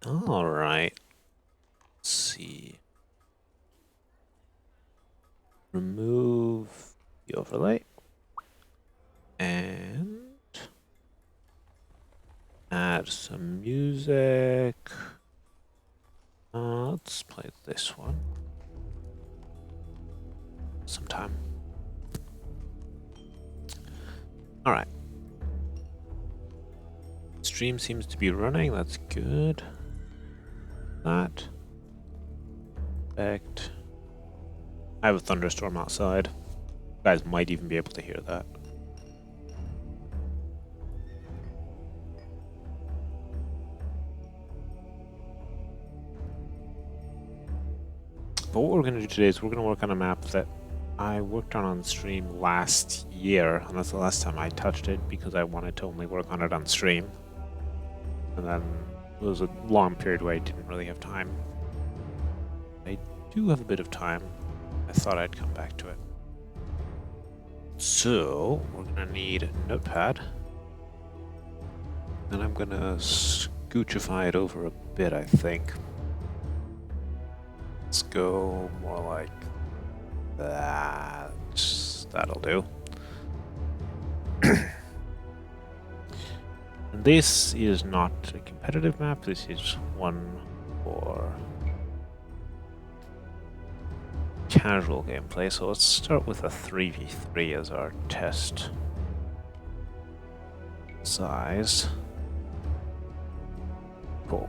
All right. Let's see. Remove the overlay and add some music. Let's play this one sometime. All right. Stream seems to be running. That's good. That. Perfect. I have a thunderstorm outside. You guys might even be able to hear that. But what we're going to do today is we're going to work on a map that I worked on stream last year, and that's the last time I touched it because I wanted to only work on it on stream. And then there was a long period where I didn't really have time. I do have a bit of time. I thought I'd come back to it. So we're going to need a notepad. And I'm going to scoochify it over a bit, I think. Let's go more like that. That'll do. And this is not a competitive map. This is one for casual gameplay. So let's start with a 3v3 as our test size. Cool.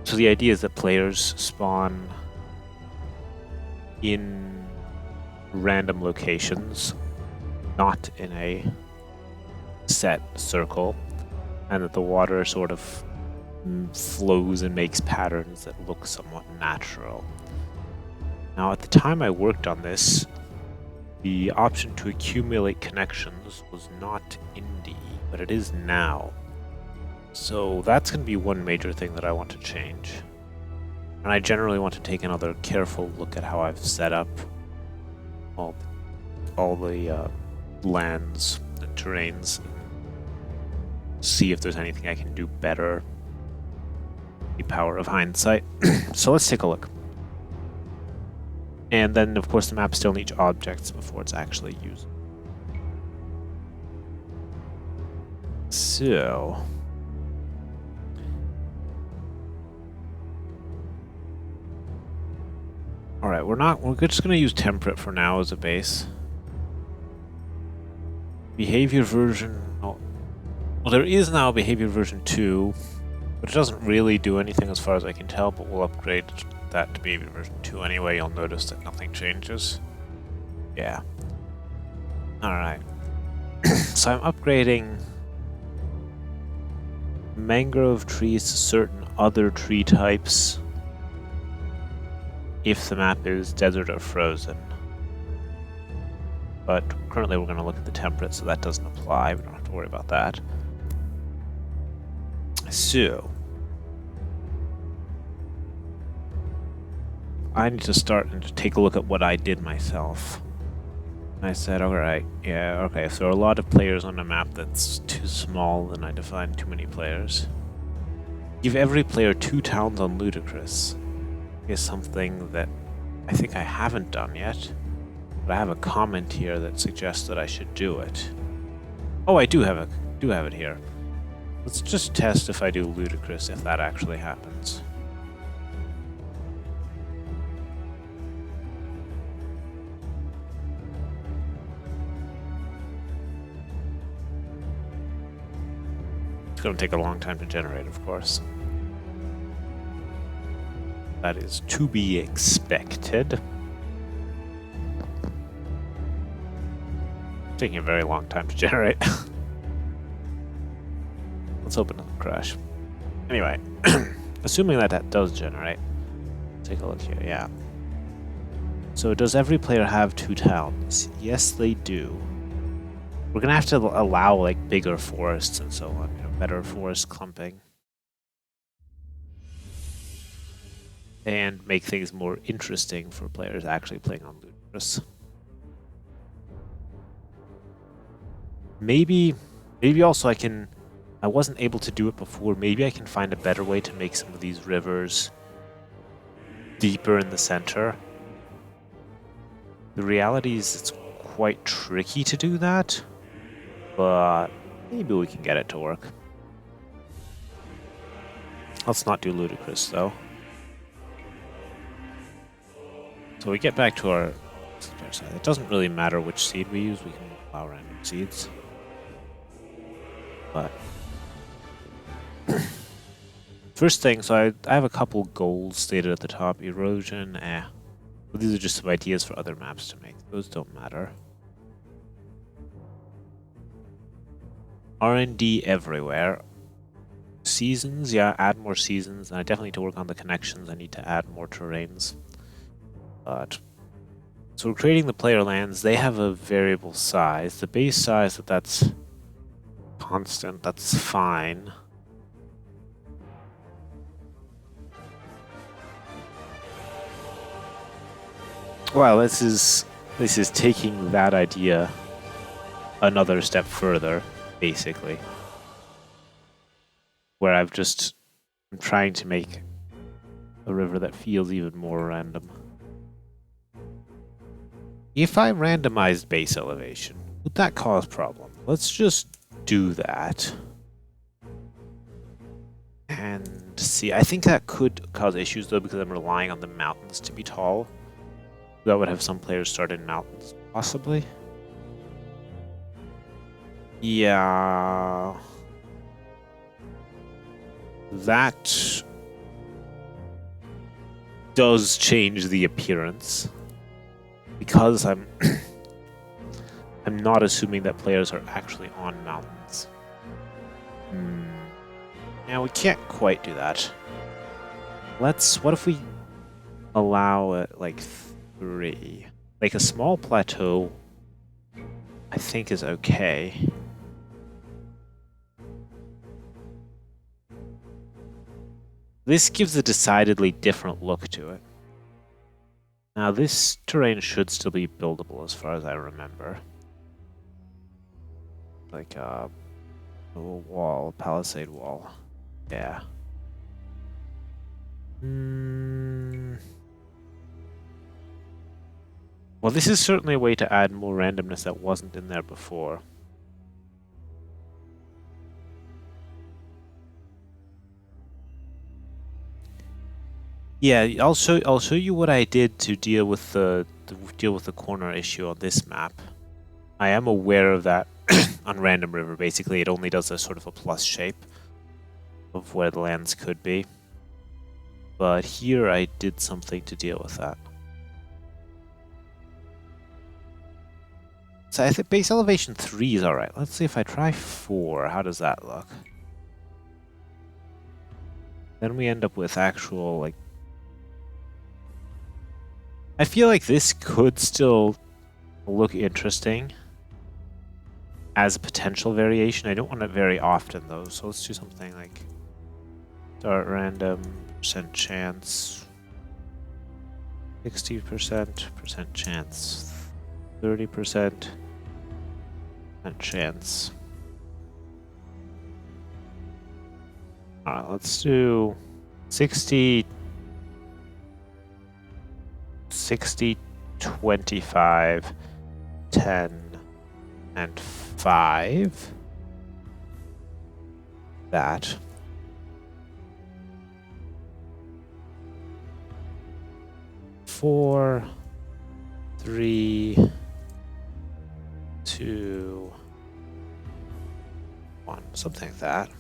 So the idea is that players spawn in random locations, not in a set circle, and that the water sort of flows and makes patterns that look somewhat natural. Now, at the time I worked on this, the option to accumulate connections was not in D, but it is now. So that's going to be one major thing that I want to change. And I generally want to take another careful look at how I've set up all the lands and terrains. See if there's anything I can do better. The power of hindsight. So let's take a look. And then, of course, the map still needs objects before it's actually used. So... Alright, we're just gonna use temperate for now as a base. Behavior version... Oh, well, there is now behavior version 2, but it doesn't really do anything as far as I can tell, but we'll upgrade that to behavior version 2 anyway. You'll notice that nothing changes. Yeah. Alright. So I'm upgrading mangrove trees to certain other tree types if the map is desert or frozen. But currently we're going to look at the temperate, so that doesn't apply. We don't have to worry about that. So, I need to start and just take a look at what I did myself. I said, alright, yeah, okay, if there are a lot of players on a map that's too small, then I define too many players. Give every player 2 towns on Ludicrous. Is something that I think I haven't done yet, but I have a comment here that suggests that I should do it. Oh, I do have it here. Let's just test if I do Ludicrous, if that actually happens. It's going to take a long time to generate, of course. That is to be expected. Taking a very long time to generate. Let's hope it doesn't crash. Anyway, assuming that that does generate, take a look here. Yeah. So does every player have 2 towns? Yes, they do. We're gonna have to allow like bigger forests and so on, better forest clumping. And make things more interesting for players actually playing on Ludicrous. Maybe also I can I wasn't able to do it before. Maybe I can find a better way to make some of these rivers deeper in the center. The reality is it's quite tricky to do that, but maybe we can get it to work. Let's not do ludicrous, though. So we get back to our side. It doesn't really matter which seed we use. We can allow random seeds. But first thing, so I have a couple goals stated at the top. Erosion, But these are just some ideas for other maps to make. Those don't matter. R&D everywhere. Seasons, yeah, add more seasons. And I definitely need to work on the connections. I need to add more terrains. But so we're creating the player lands. They have a variable size. The base size, that's constant. That's fine. Well, this is taking that idea another step further, basically. Where I'm trying to make a river that feels even more random. If I randomized base elevation, would that cause problem? Let's just do that. And see, I think that could cause issues though, because I'm relying on the mountains to be tall. That would have some players start in mountains, possibly. Yeah. That does change the appearance. Because I'm I'm not assuming that players are actually on mountains. Now we can't quite do that. What if we allow it like 3? Like a small plateau, I think is okay. This gives a decidedly different look to it. Now this terrain should still be buildable as far as I remember. Like a wall, palisade wall. Yeah. Well, this is certainly a way to add more randomness that wasn't in there before. Yeah, I'll show you what I did to deal with the corner issue on this map. I am aware of that on Random River. Basically, it only does a sort of a plus shape of where the lands could be. But here I did something to deal with that. So I think base elevation 3 is alright. Let's see if I try 4. How does that look? Then we end up with actual, like... I feel like this could still look interesting as a potential variation. I don't want it very often though, so let's do something like start random, percent chance, 60% chance, 30% chance. Alright, let's do 60, 25, 10, and 5. That. Four, 3, 2, 1, something like that.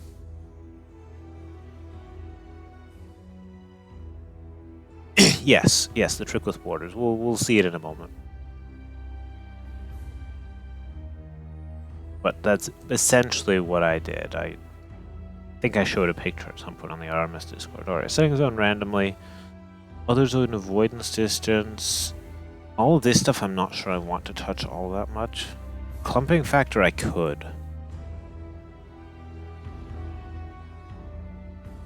Yes, the trick with borders. We'll see it in a moment. But that's essentially what I did. I think I showed a picture at some point on the RMS Discord. Alright, setting zone randomly. Other zone avoidance distance. All of this stuff I'm not sure I want to touch all that much. Clumping factor I could.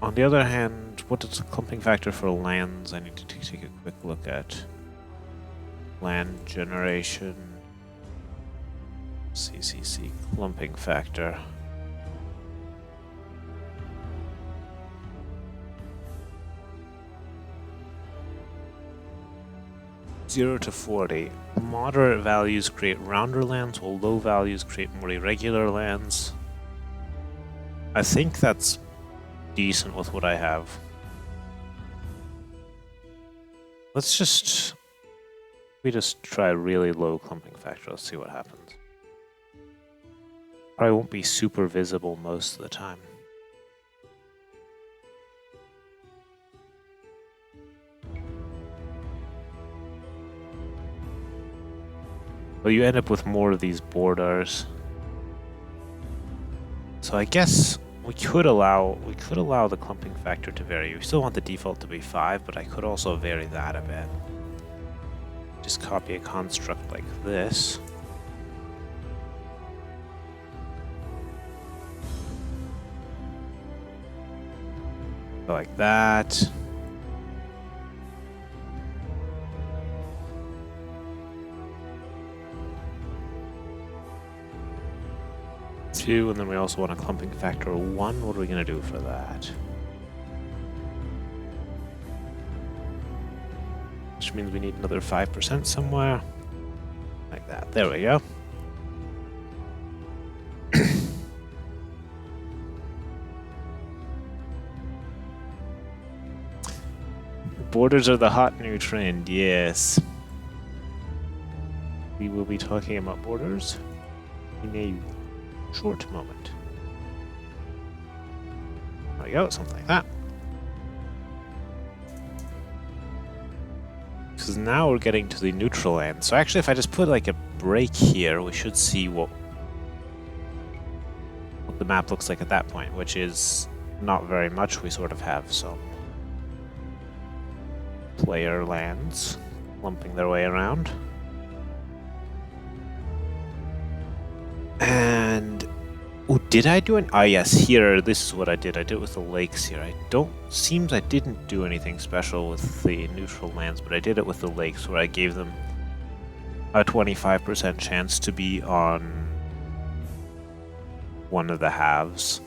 On the other hand, what is the clumping factor for lands? I need to take a quick look at land generation. CCC clumping factor. 0 to 40. Moderate values create rounder lands, while low values create more irregular lands. I think that's decent with what I have. We just try really low clumping factor. Let's see what happens. Probably won't be super visible most of the time. Well, you end up with more of these borders. So I guess we could allow the clumping factor to vary. We still want the default to be 5, but I could also vary that a bit. Just copy a construct like this. Like that. And then we also want a clumping factor 1. What are we going to do for that? Which means we need another 5% somewhere. Like that. There we go. Borders are the hot new trend, yes. We will be talking about borders in a short moment. There we go, something like that. Because now we're getting to the neutral end. So actually, if I just put like a break here, we should see what the map looks like at that point, which is not very much. We sort of have some player lands lumping their way around. And oh, did I do an? Ah, yes. Here, this is what I did. I did it with the lakes here. Seems I didn't do anything special with the neutral lands, but I did it with the lakes, where I gave them a 25% chance to be on one of the halves.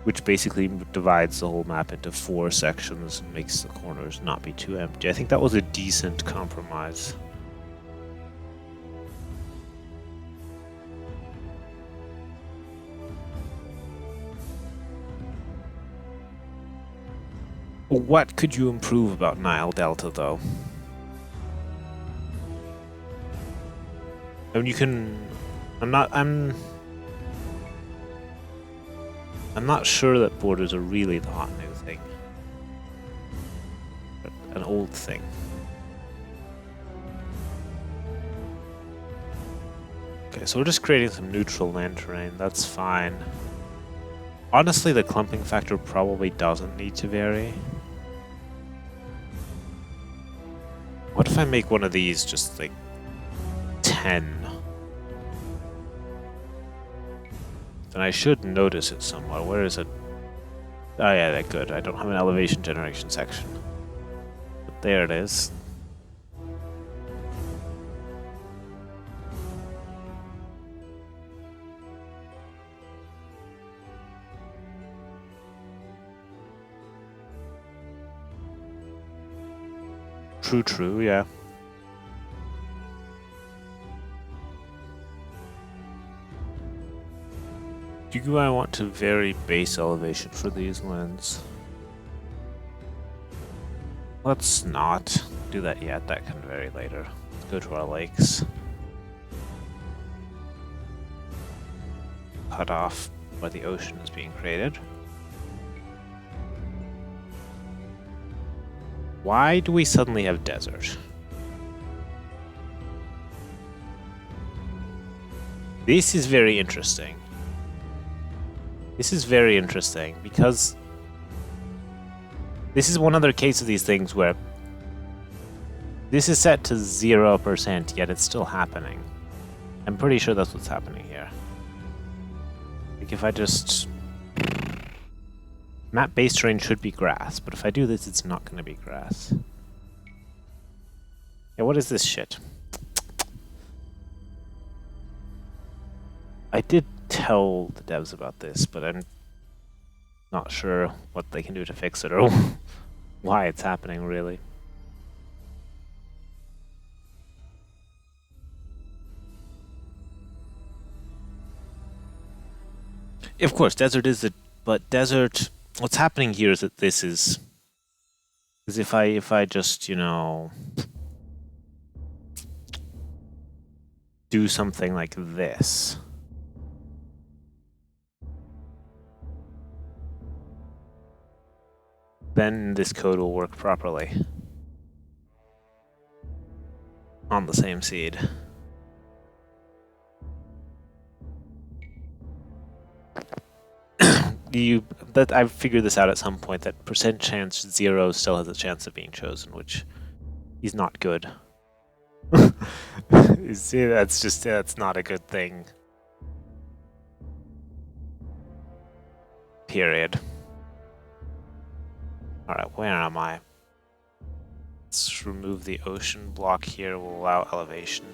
Which basically divides the whole map into 4 sections and makes the corners not be too empty. I think that was a decent compromise. What could you improve about Nile Delta, though? I mean, you can... I'm not sure that borders are really the hot new thing. But an old thing. Okay, so we're just creating some neutral land terrain. That's fine. Honestly, the clumping factor probably doesn't need to vary. What if I make one of these just like 10? Then I should notice it somewhere. Where is it? Oh yeah, that's good. I don't have an elevation generation section. But there it is. True, yeah. Do I want to vary base elevation for these lands? Let's not do that yet. That can vary later. Let's go to our lakes. Cut off where the ocean is being created. Why do we suddenly have desert? This is very interesting. This is very interesting because this is one other case of these things where this is set to 0%, yet it's still happening. I'm pretty sure that's what's happening here. Like if I just... Map base terrain should be grass, but if I do this, it's not going to be grass. Yeah, what is this shit? I did tell the devs about this, but Not sure what they can do to fix it or why it's happening, really. Of course, desert is it, but desert. What's happening here is that this is if I just do something like this. Then this code will work properly on the same seed. I've figured this out at some point that percent chance 0 still has a chance of being chosen, which is not good. You see, that's not a good thing. Period. Alright, where am I? Let's remove the ocean block here. We'll allow elevation.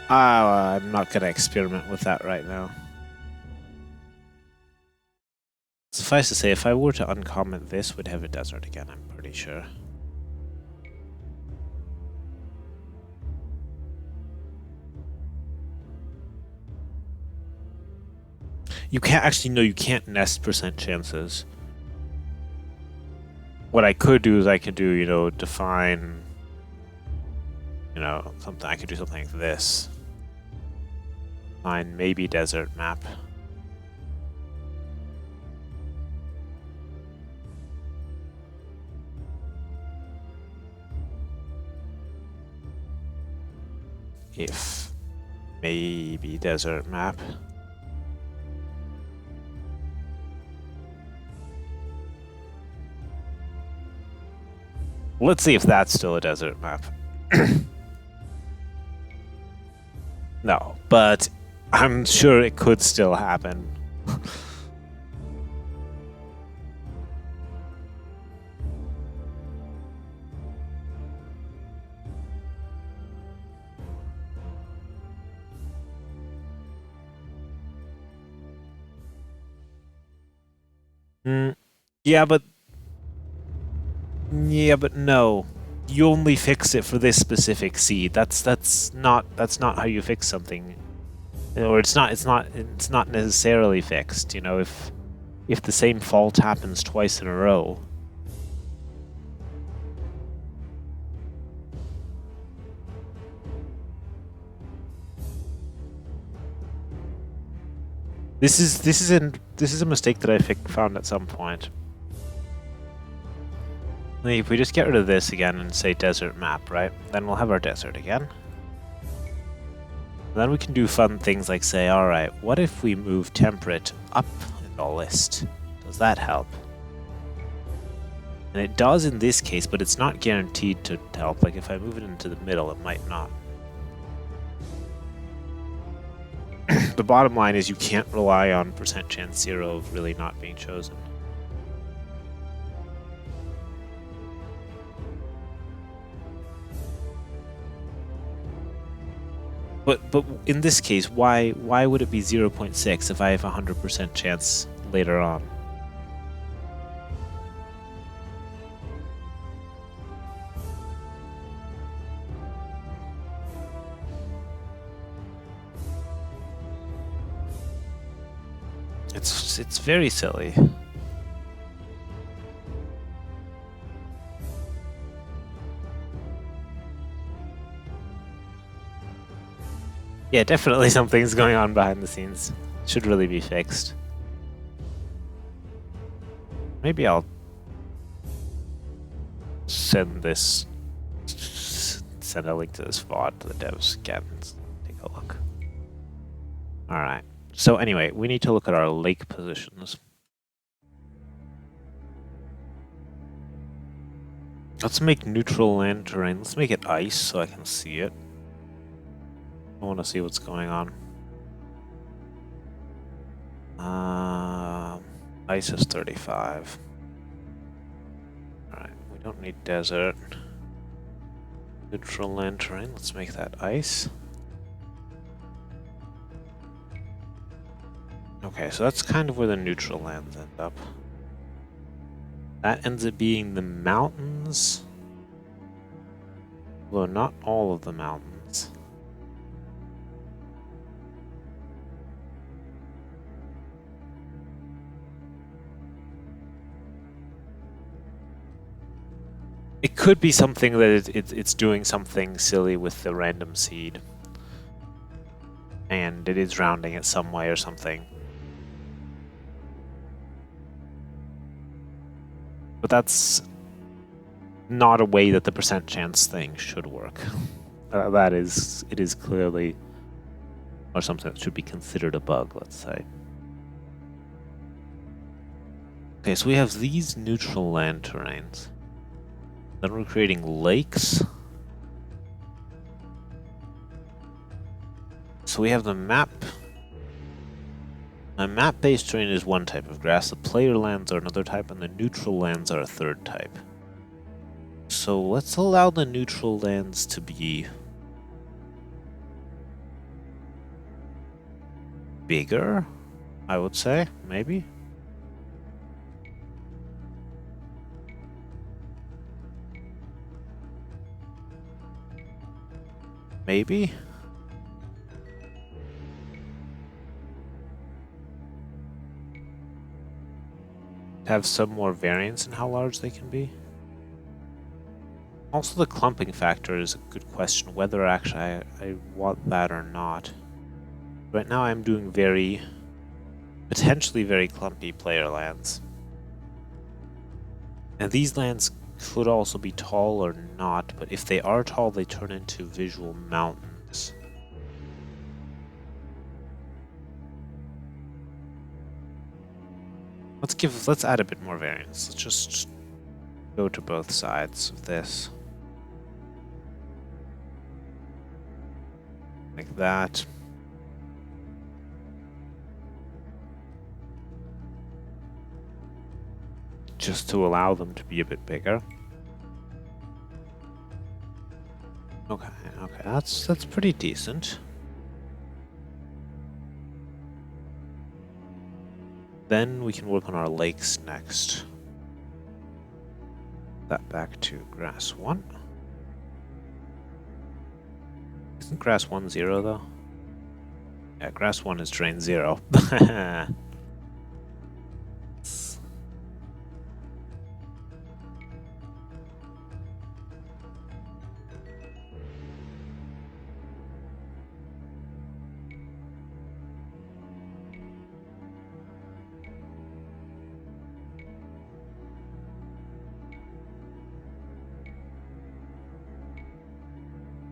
I'm not going to experiment with that right now. Suffice to say, if I were to uncomment this, we'd have a desert again, I'm pretty sure. You can't actually, no, you can't nest percent chances. What I could do is I could do, define, something. I could do something like this. Define maybe desert map. If maybe desert map. Let's see if that's still a desert map. No, but I'm sure it could still happen. Yeah, but no. You only fix it for this specific seed. That's not how you fix something. Or it's not necessarily fixed, if the same fault happens twice in a row. This is a mistake that I found at some point. If we just get rid of this again and say desert map, right? Then we'll have our desert again. And then we can do fun things like say, alright, what if we move temperate up in the list? Does that help? And it does in this case, but it's not guaranteed to help. Like if I move it into the middle, it might not. The bottom line is you can't rely on percent chance 0 of really not being chosen. But in this case, why would it be 0.6 if I have a 100% chance later on? It's very silly. Yeah, definitely something's going on behind the scenes. Should really be fixed. Maybe I'll send a link to this VOD to the devs again. Take a look. Alright. So anyway, we need to look at our lake positions. Let's make neutral land terrain. Let's make it ice so I can see it. I want to see what's going on. Ice is 35. Alright, we don't need desert. Neutral land terrain, let's make that ice. Okay, so that's kind of where the neutral lands end up. That ends up being the mountains. Although not all of the mountains. It could be something that it's doing something silly with the random seed. And it is rounding it some way or something. But that's not a way that the percent chance thing should work. It is clearly, or something that should be considered a bug, let's say. Okay, so we have these neutral land terrains. Then we're creating lakes. So we have the map. A map-based terrain is one type of grass, the player lands are another type, and the neutral lands are a third type. So let's allow the neutral lands to be bigger, I would say, maybe. Maybe? Have some more variance in how large they can be. Also, the clumping factor is a good question, whether actually I want that or not. Right now I'm doing potentially very clumpy player lands. And these lands could also be tall or not, but if they are tall, they turn into visual mountains. Let's add a bit more variance. Let's just go to both sides of this. Like that. Just to allow them to be a bit bigger. Okay, that's pretty decent. Then we can work on our lakes next. That back to grass 1. Isn't grass 1 0 though? Yeah, grass 1 is terrain 0.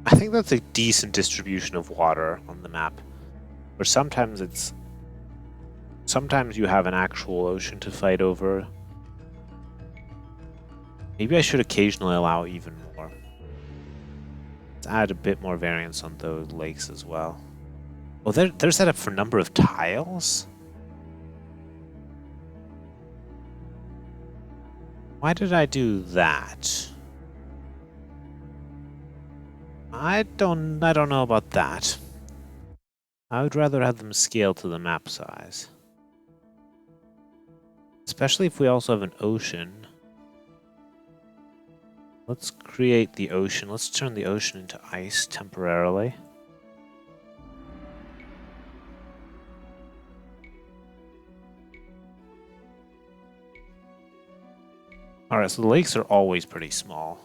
I think that's a decent distribution of water on the map. Where sometimes you have an actual ocean to fight over. Maybe I should occasionally allow even more. Let's add a bit more variance on those lakes as well. Oh, they're set up for number of tiles? Why did I do that? I don't know about that. I would rather have them scale to the map size. Especially if we also have an ocean. Let's create the ocean. Let's turn the ocean into ice temporarily. Alright, so the lakes are always pretty small.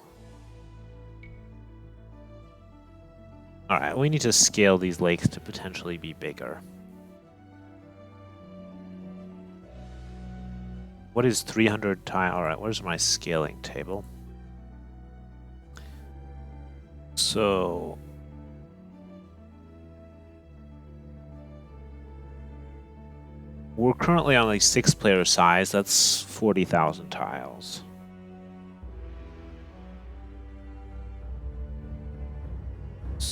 Alright, we need to scale these lakes to potentially be bigger. What is 300 times? Alright, where's my scaling table? So... we're currently on a 6-player size, that's 40,000 tiles.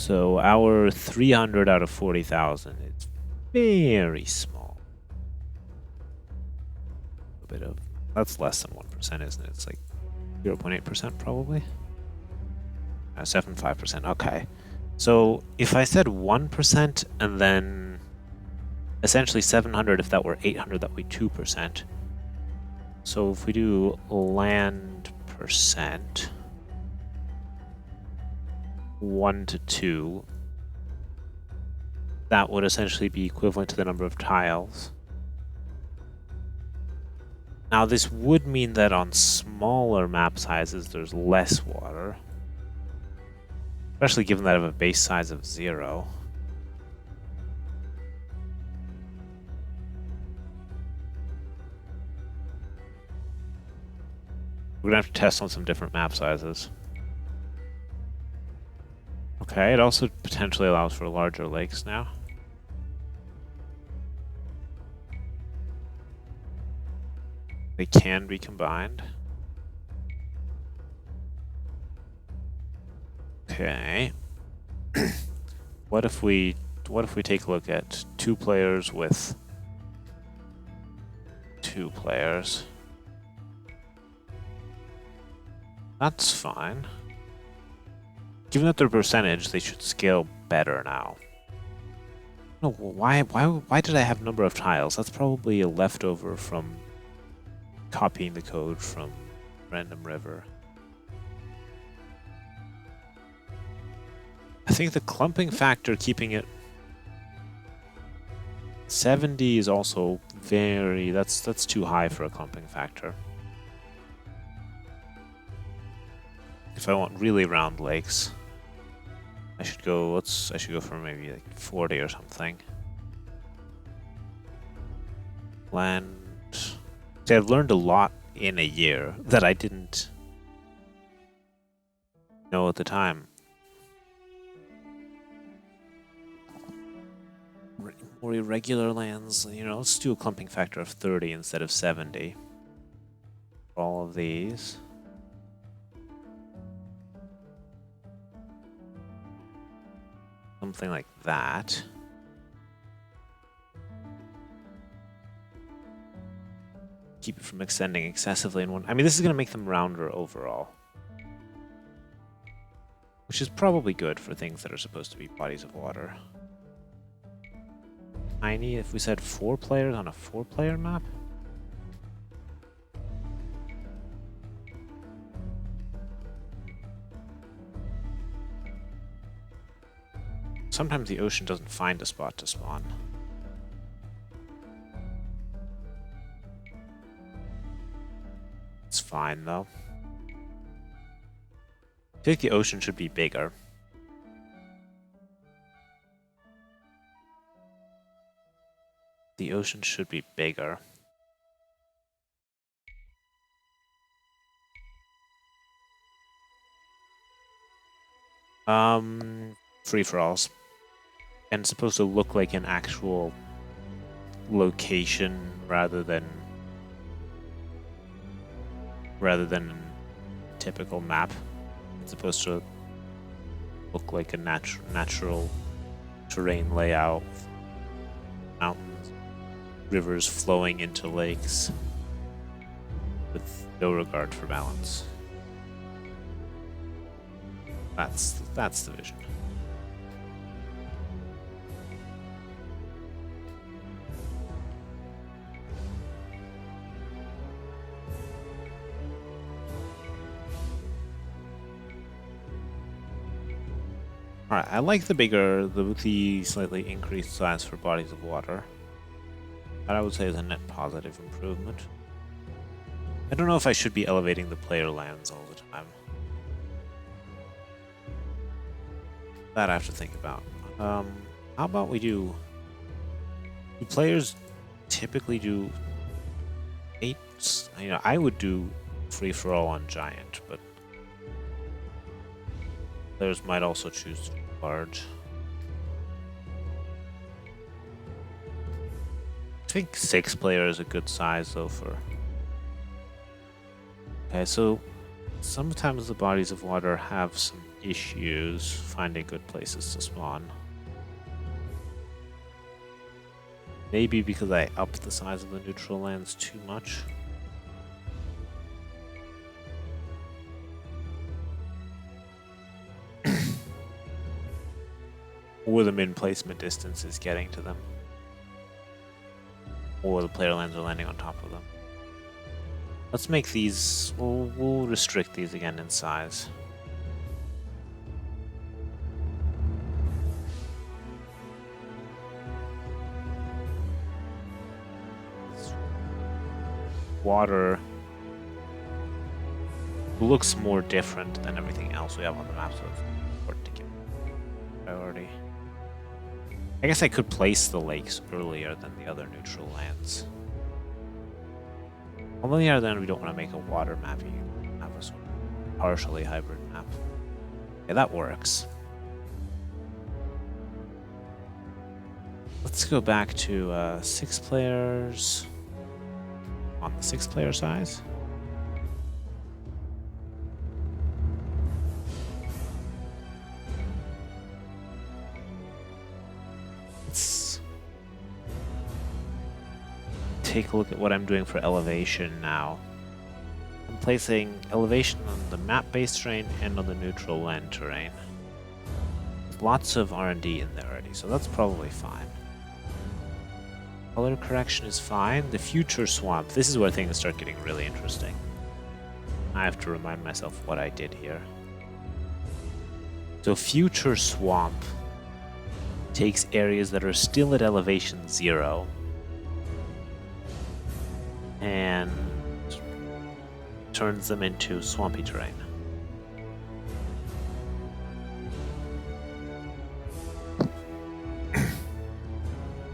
So our 300 out of 40,000 is very small. A bit of that's less than 1%, isn't it? It's like 0.8% probably. 7.5%. Okay. So if I said 1% and then essentially 700, if that were 800, that would be 2%. So if we do land percent 1 to 2, that would essentially be equivalent to the number of tiles. Now this would mean that on smaller map sizes there's less water, especially given that I have a base size of 0. We're gonna have to test on some different map sizes. Okay, it also potentially allows for larger lakes now. They can be combined. Okay. What if we take a look at 2 players with 2 players? That's fine. Given that they're percentage, they should scale better now. No, why did I have number of tiles? That's probably a leftover from copying the code from Random River. I think the clumping factor, keeping it 70 is also very, that's too high for a clumping factor. If I want really round lakes, I should go for maybe like 40 or something. Land. See, I've learned a lot in a year that I didn't know at the time. More irregular lands, you know, let's do a clumping factor of 30 instead of 70 for all of these. Something like that. Keep it from extending excessively in one. I mean, this is going to make them rounder overall, which is probably good for things that are supposed to be bodies of water. Tiny, if we said 4 players on a 4-player map. Sometimes the ocean doesn't find a spot to spawn. It's fine though. I think the ocean should be bigger. The ocean should be bigger. Free-for-alls. And it's supposed to look like an actual location rather than a typical map. It's supposed to look like a natural terrain layout. Mountains, rivers flowing into lakes with no regard for balance. That's the vision. Alright, I like the slightly increased size for bodies of water. That I would say is a net positive improvement. I don't know if I should be elevating the player lands all the time. That I have to think about. How about we do players typically do 8? You know, I would do free-for-all on giant, but players might also choose to do large. I think 6 player is a good size though for... Okay, so sometimes the bodies of water have some issues finding good places to spawn. Maybe because I upped the size of the neutral lands too much. Or the min placement distance is getting to them. Or the player lands are landing on top of them. Let's make these... We'll restrict these again in size. Water looks more different than everything else we have on the map, so it's important to give priority. I guess I could place the lakes earlier than the other neutral lands. On the other hand, we don't want to make a water map. You have a sort of partially hybrid map. Yeah, that works. Let's go back to 6 players on the 6-player size. Let's take a look at what I'm doing for elevation now. I'm placing elevation on the map-based terrain and on the neutral land terrain. There's lots of R&D in there already, so that's probably fine. Color correction is fine. The future swamp, this is where things start getting really interesting. I have to remind myself what I did here. So future swamp takes areas that are still at elevation 0 and turns them into swampy terrain.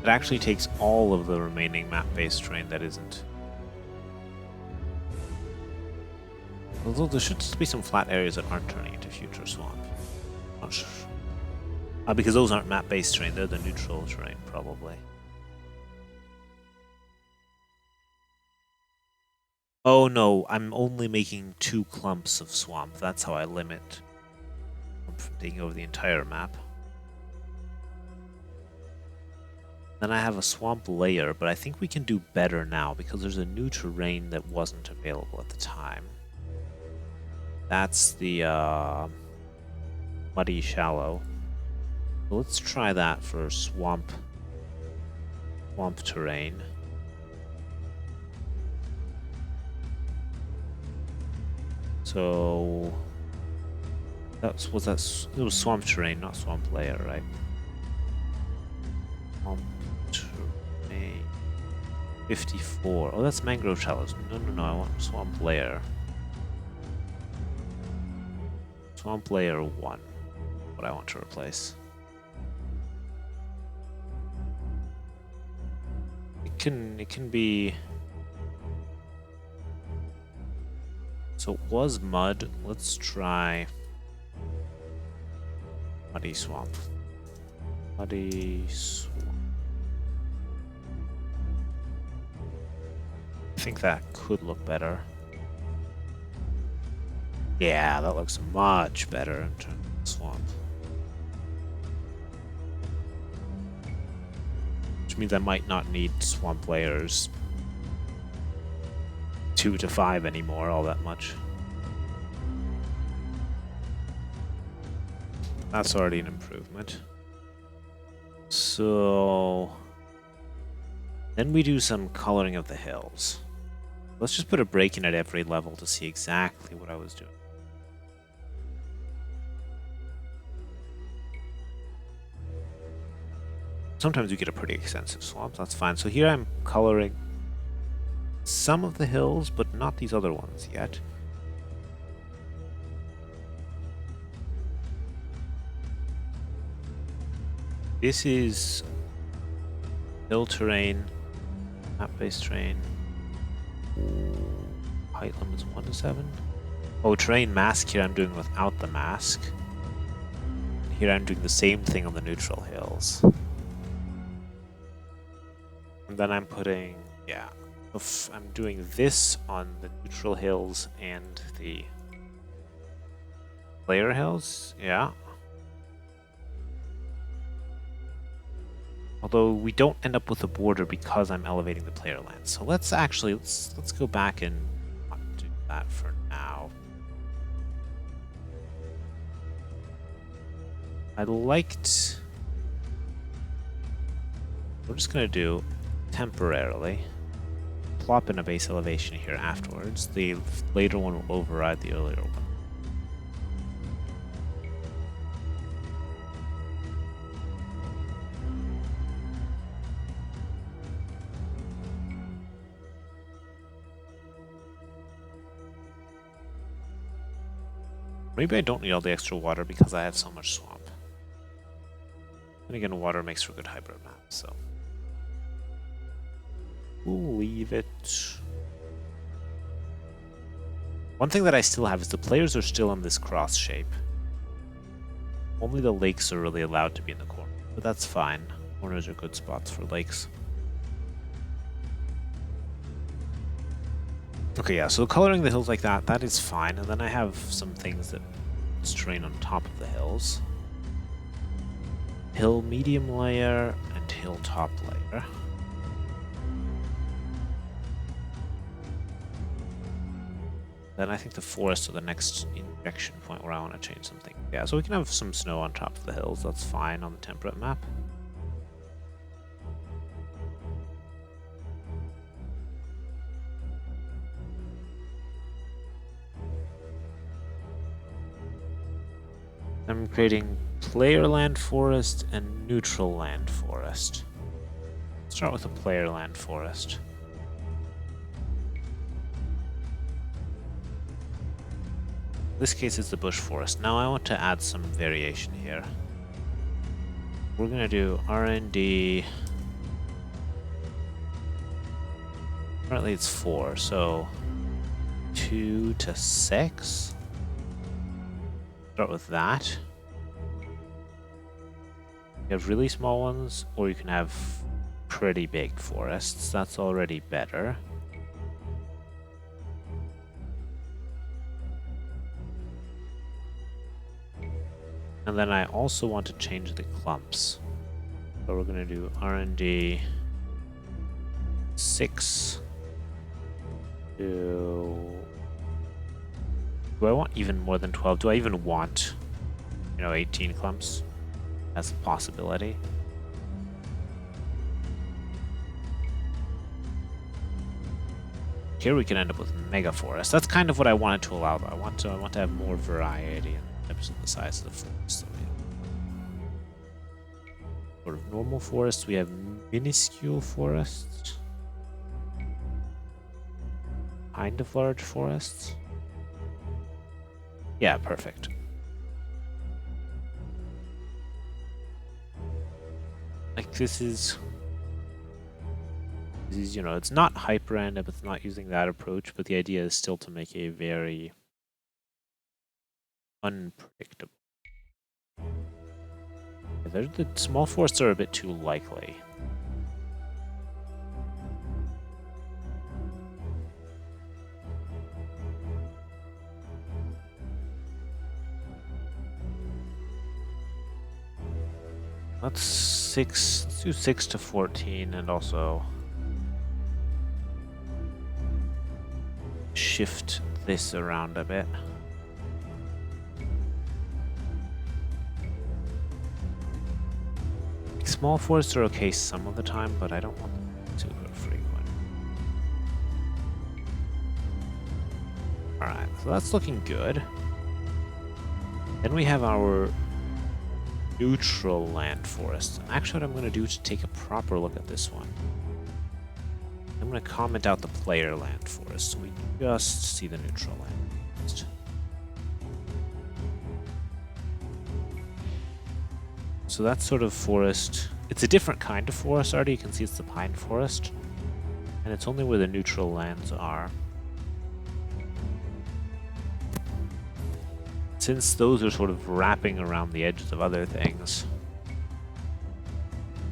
It actually takes all of the remaining map-based terrain that isn't. Although there should be some flat areas that aren't turning into future swamp. Not sure. Because those aren't map-based terrain, they're the neutral terrain, probably. Oh no, I'm only making 2 clumps of swamp. That's how I limit from taking over the entire map. Then I have a swamp layer, but I think we can do better now because there's a new terrain that wasn't available at the time. That's the muddy shallow. So let's try that for swamp terrain. So it was swamp terrain, not swamp layer, right? Swamp terrain 54. Oh, that's mangrove shallows. No, I want swamp layer. Swamp layer 1. What I want to replace. It can be. So it was mud. Let's try muddy swamp. Muddy swamp. I think that could look better. Yeah, that looks much better in terms of swamp. Which means I might not need swamp layers 2 to 5 anymore all that much. That's already an improvement. So then we do some coloring of the hills. Let's just put a break in at every level to see exactly what I was doing. Sometimes you get a pretty extensive swamp, that's fine. So here I'm coloring some of the hills, but not these other ones yet. This is hill terrain, map-based terrain. Height limits 1 to 7. Oh, terrain mask here I'm doing without the mask. Here I'm doing the same thing on the neutral hills. And then I'm putting, yeah, I'm doing this on the neutral hills and the Player hills, yeah. Although we don't end up with a border because I'm elevating the player land. So let's actually let's go back and not do that for now. I liked. We're just gonna do temporarily plop in a base elevation here afterwards. The later one will override the earlier one. Maybe I don't need all the extra water because I have so much swamp. And again, water makes for good hybrid maps, so we'll leave it. One thing that I still have is the players are still in this cross shape. Only the lakes are really allowed to be in the corner, but that's fine. Corners are good spots for lakes. Okay, yeah, so coloring the hills like that, that is fine. And then I have some things that strain on top of the hills. Hill medium layer and hill top layer. Then I think the forests are the next injection point where I want to change something. Yeah, so we can have some snow on top of the hills. That's fine on the temperate map. I'm creating player land forest and neutral land forest. Let's start with a player land forest. In this case, it's the bush forest. Now I want to add some variation here. We're gonna do R&D. Currently it's 4, so 2 to 6. Start with that. You have really small ones, or you can have pretty big forests. That's already better. And then I also want to change the clumps. So we're going to do R&D 6 to... Do I want even more than 12? Do I even want, 18 clumps as a possibility? Here we can end up with mega forest. That's kind of what I wanted to allow, though. I want to have more variety in terms of the size of the forest. Sort of normal forests, we have minuscule forests, kind of large forests. Yeah, perfect. Like this is, it's not hyper random, it's not using that approach, but the idea is still to make a very unpredictable. The small forests are a bit too likely. Let's do 6 to 14 and also shift this around a bit. Small forests are okay some of the time, but I don't want them to go frequent. Alright, so that's looking good. Then we have our neutral land forest. And actually what I'm going to do is take a proper look at this one. I'm going to comment out the player land forest so we just see the neutral land forest. So that sort of forest, it's a different kind of forest already. You can see it's the pine forest. And it's only where the neutral lands are. Since those are sort of wrapping around the edges of other things.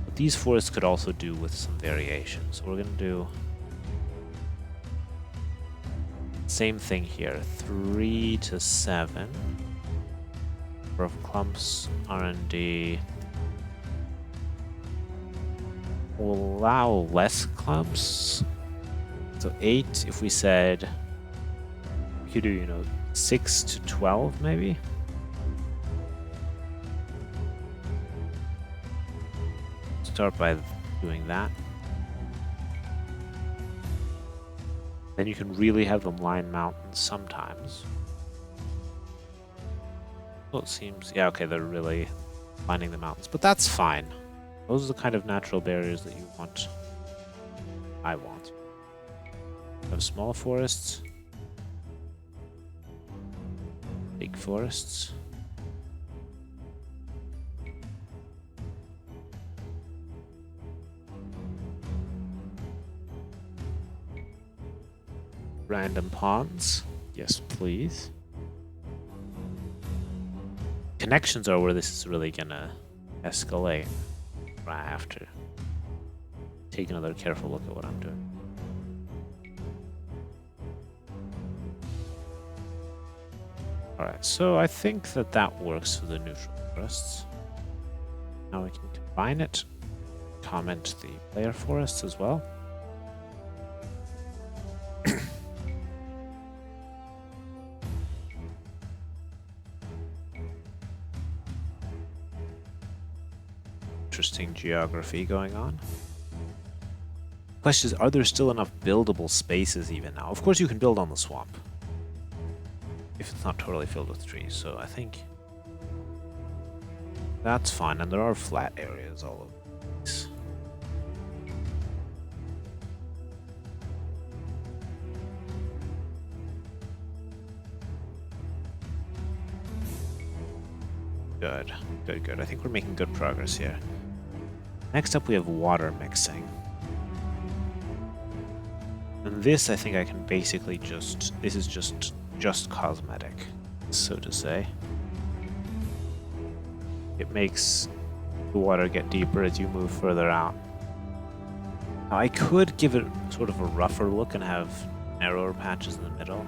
But these forests could also do with some variation. So we're going to do same thing here, 3 to 7. Number of clumps, R&D. We'll allow less clumps. So 8, if we said, we could do, 6 to 12 maybe? Start by doing that. Then you can really have them line mountains sometimes. Well, it seems, yeah, okay, they're really lining the mountains, but that's fine. Those are the kind of natural barriers that you want. I want. Have small forests. Big forests. Random ponds. Yes, please. Connections are where this is really gonna escalate. I have to take another careful look at what I'm doing. Alright, so I think that that works for the neutral forests. Now we can combine it, comment the player forests as well. Interesting geography going on. Question is, are there still enough buildable spaces even now? Of course you can build on the swamp. If it's not totally filled with trees, so I think that's fine, and there are flat areas all over the place. Good, good, good. I think we're making good progress here. Next up we have water mixing. And this I think I can basically this is just cosmetic, so to say. It makes the water get deeper as you move further out. Now, I could give it sort of a rougher look and have narrower patches in the middle.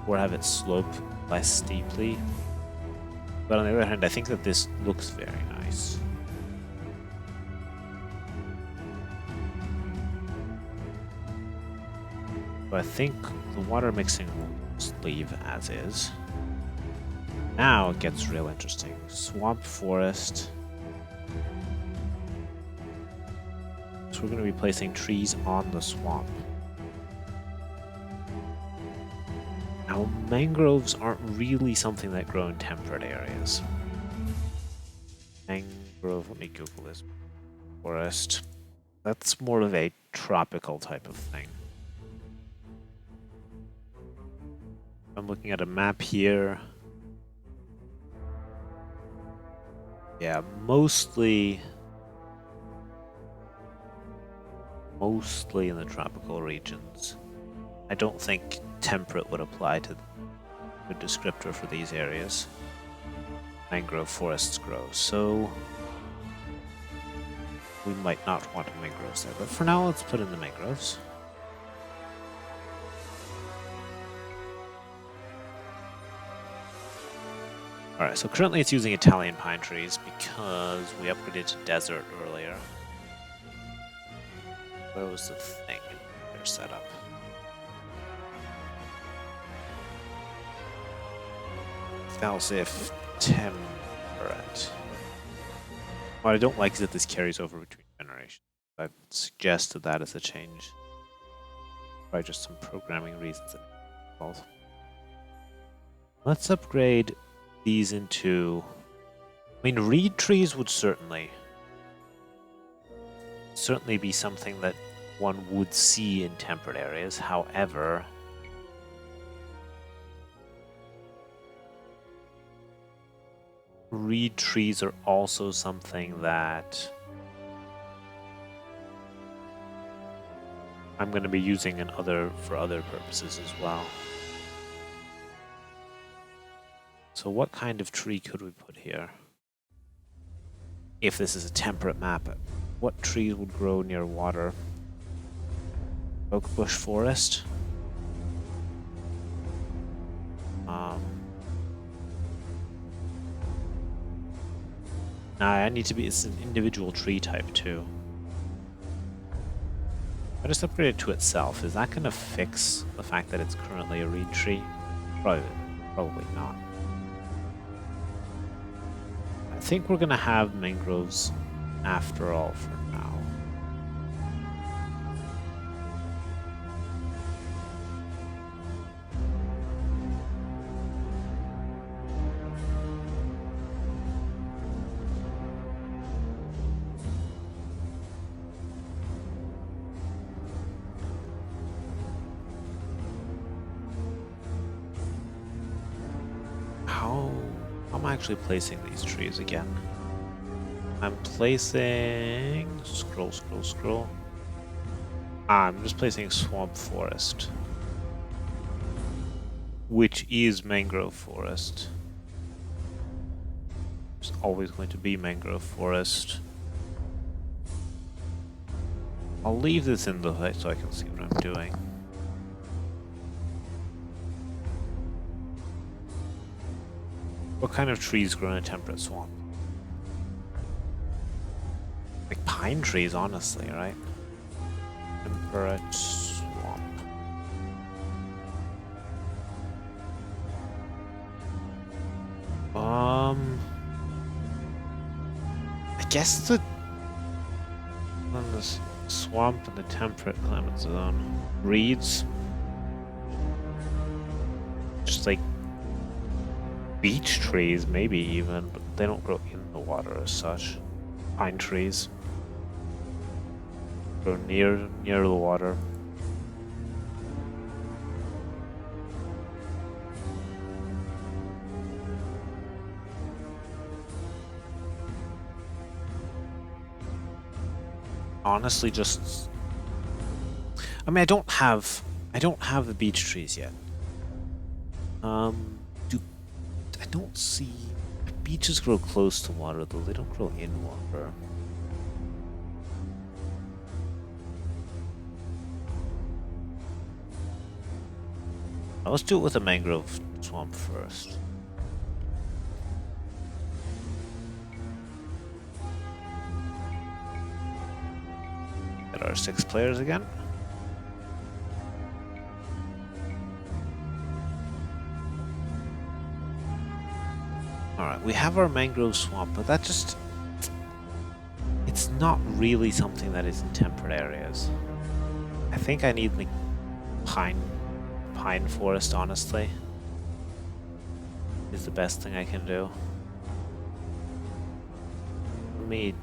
Or have it slope less steeply. But on the other hand, I think that this looks very nice. So I think the water mixing will just leave as is. Now it gets real interesting. Swamp forest. So we're going to be placing trees on the swamp. Now, mangroves aren't really something that grow in temperate areas. Mangrove, let me Google this. Forest. That's more of a tropical type of thing. I'm looking at a map here. Yeah, mostly in the tropical regions. I don't think temperate would apply to the descriptor for these areas. Mangrove forests grow, so we might not want mangroves there. But for now, let's put in the mangroves. Alright, so currently it's using Italian pine trees because we upgraded to desert earlier. Where was the thing in their setup? Now say if temperate. What I don't like is that this carries over between generations. I've suggested that as a change. Probably just some programming reasons involved. Let's upgrade these into... I mean, reed trees would certainly be something that one would see in temperate areas. However, reed trees are also something that I'm going to be using for other purposes as well. So what kind of tree could we put here? If this is a temperate map, what trees would grow near water? Oak bush forest. Nah, I need to be. It's an individual tree type too. I just upgrade it to itself. Is that going to fix the fact that it's currently a reed tree? Probably not. I think we're going to have mangroves after all for now. How am I actually placing these trees again? I'm placing... Scroll. I'm just placing swamp forest, which is mangrove forest. There's always going to be mangrove forest. I'll leave this in the hut so I can see what I'm doing. What kind of trees grow in a temperate swamp? Like pine trees, honestly, right? Temperate swamp. I guess the swamp in the temperate climate zone. Reeds. Just like beech trees, maybe even, but they don't grow in the water as such. Pine trees grow near the water. Honestly, just I mean, I don't have the beech trees yet. I don't see beeches grow close to water though. They don't grow in water. Let's do it with a mangrove swamp first. Get our 6 players again. Alright, we have our mangrove swamp, but that just... it's not really something that is in temperate areas. I think I need like pine forest, honestly. Is the best thing I can do. Let me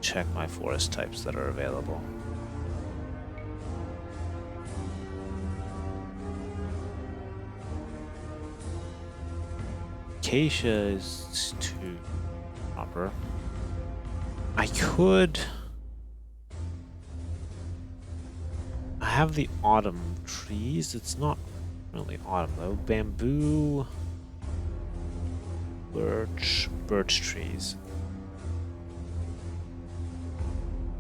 check my forest types that are available. Acacia is too proper. I have the autumn trees. It's not really autumn though. Bamboo, birch trees.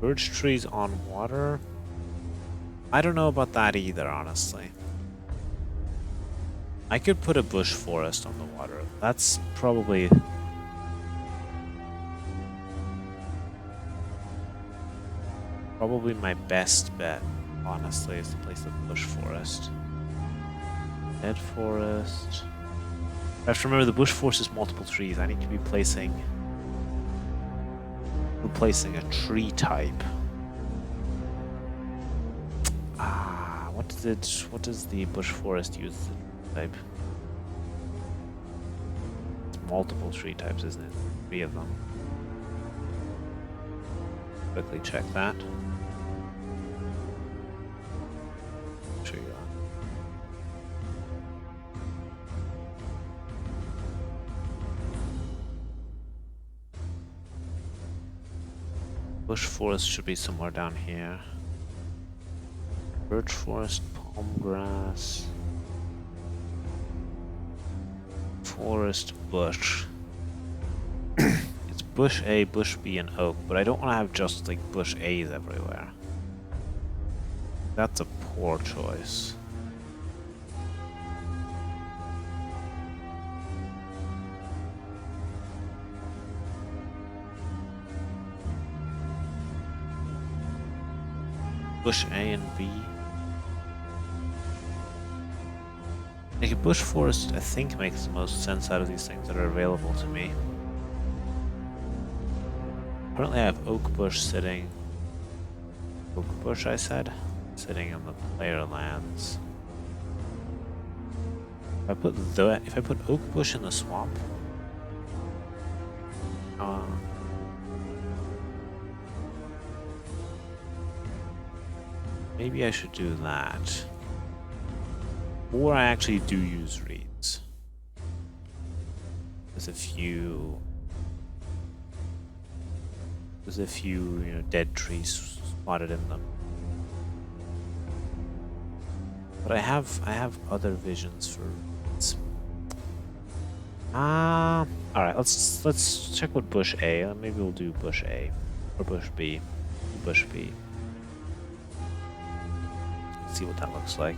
Birch trees on water? I don't know about that either, honestly. I could put a bush forest on the water. That's probably my best bet, honestly, is to place the bush forest. Dead forest. I have to remember the bush forest is multiple trees. I need to be replacing a tree type. What does the bush forest use as a type? It's multiple tree types, isn't it? 3 of them. Quickly check that. Show you that. Bush forest should be somewhere down here. Birch forest, palm grass, forest, bush. It's bush A, bush B, and oak, but I don't want to have just like bush A's everywhere. That's a poor choice. Bush A and B. Like a bush forest, I think, makes the most sense out of these things that are available to me. Currently, I have oak bush sitting. Oak bush, I said, sitting on the player lands. If I put oak bush in the swamp, maybe I should do that. Or I actually do use reeds. There's a few, dead trees spotted in them. But I have other visions for reeds. All right, let's check what bush A. Maybe we'll do bush A or bush B. Bush B. Let's see what that looks like.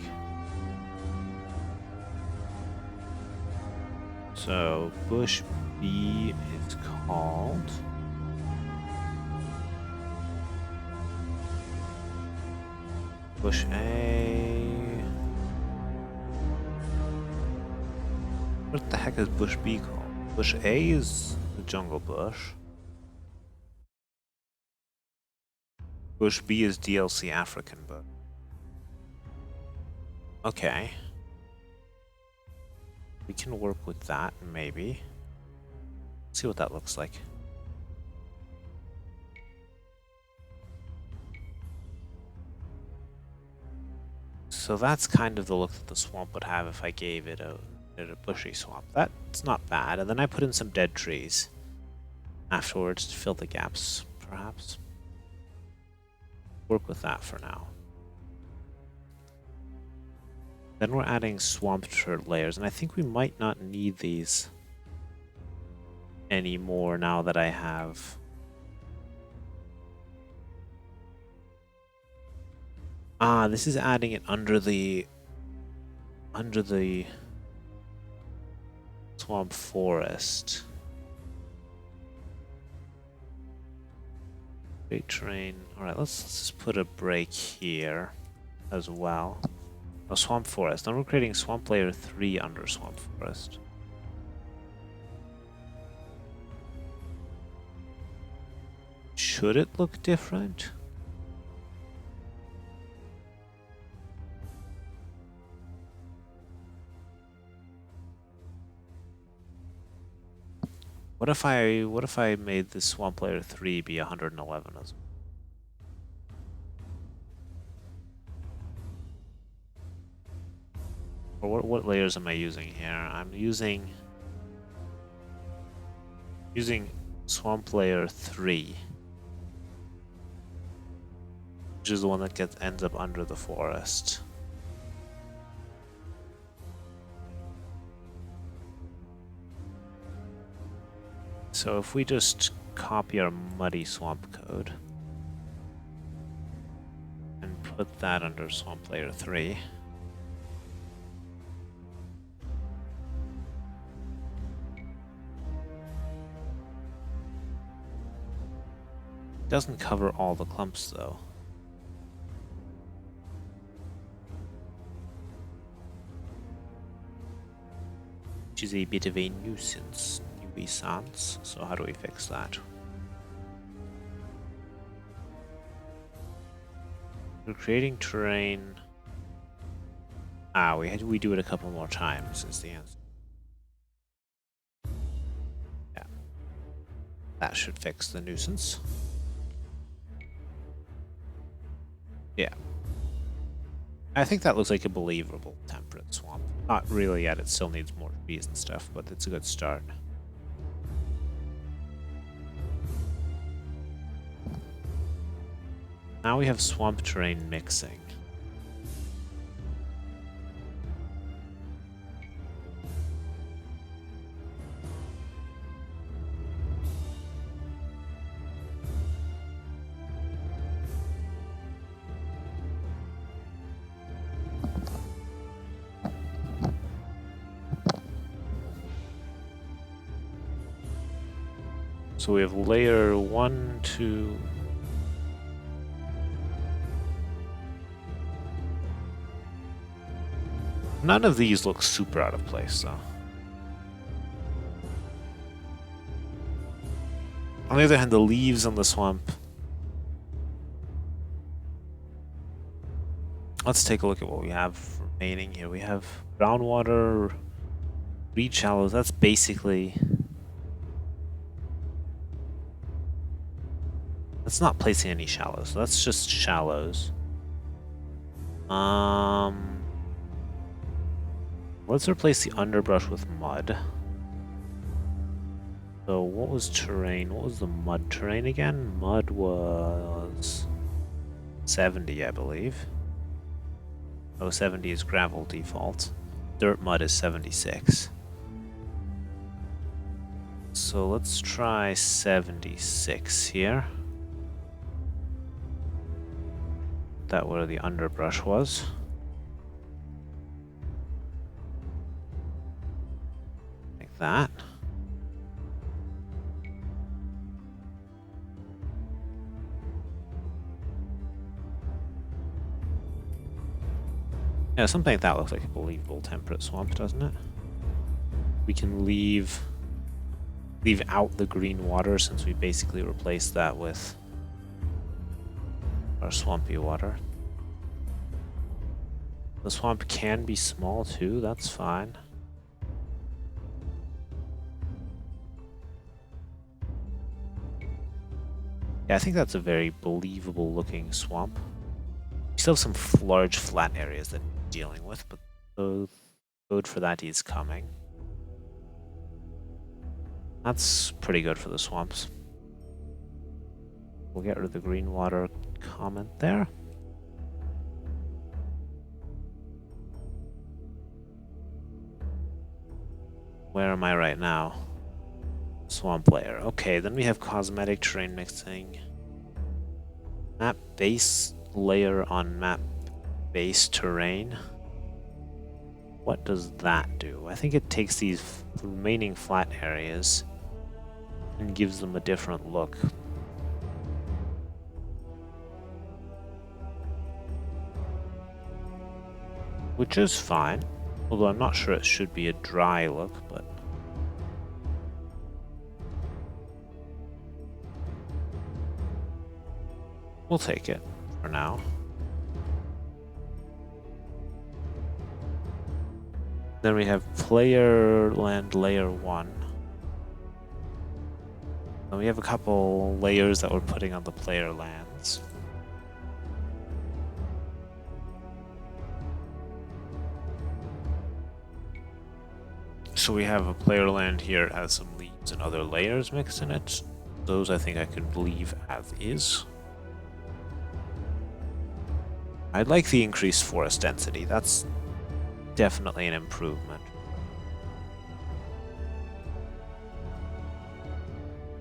So bush B is called bush A. What the heck is bush B called? Bush A is the jungle bush. Bush B is DLC African bush. Okay. We can work with that, maybe. See what that looks like. So that's kind of the look that the swamp would have if I gave it a bushy swamp. That's not bad. And then I put in some dead trees afterwards to fill the gaps, perhaps. Work with that for now. Then we're adding swamp turd layers, and I think we might not need these anymore now that I have this is adding it under the swamp forest. Great terrain. Alright, let's just put a break here as well. A swamp forest. Then we're creating swamp layer 3 under swamp forest. Should it look different? What if I made the swamp layer 3 be 111 as well? Or what layers am I using here? I'm using swamp layer 3, which is the one that ends up under the forest. So if we just copy our muddy swamp code and put that under swamp layer 3. Doesn't cover all the clumps though. Which is a bit of a nuisance. So how do we fix that? We're creating terrain. We do it a couple more times is the answer. Yeah. That should fix the nuisance. Yeah. I think that looks like a believable temperate swamp. Not really yet, it still needs more trees and stuff, but it's a good start. Now we have swamp terrain mixing. So we have layer 1, 2, None of these look super out of place, though. On the other hand, the leaves on the swamp. Let's take a look at what we have remaining here. We have groundwater, reed shallows. That's basically... That's not placing any shallows. So that's just shallows. Let's replace the underbrush with mud. So what was terrain? What was the mud terrain again? Mud was 70, I believe. Oh, 70 is gravel default. Dirt mud is 76. So let's try 76 here. That where the underbrush was. Like that. Yeah, something like that looks like a believable temperate swamp, doesn't it? We can leave out the green water since we basically replaced that with our swampy water. The swamp can be small too, that's fine. Yeah, I think that's a very believable looking swamp. We still have some large flat areas that we're dealing with, but the code for that is coming. That's pretty good for the swamps. We'll get rid of the green water comment there. Where am I right now? Swamp layer. Okay, then we have cosmetic terrain mixing. Map base layer on map base terrain. What does that do? I think it takes these remaining flat areas and gives them a different look. Which is fine, although I'm not sure it should be a dry look, but we'll take it for now. Then we have player land layer 1. And we have a couple layers that we're putting on the player lands. So we have a player land here that has some leaves and other layers mixed in it. Those I think I could leave as is. I'd like the increased forest density. That's definitely an improvement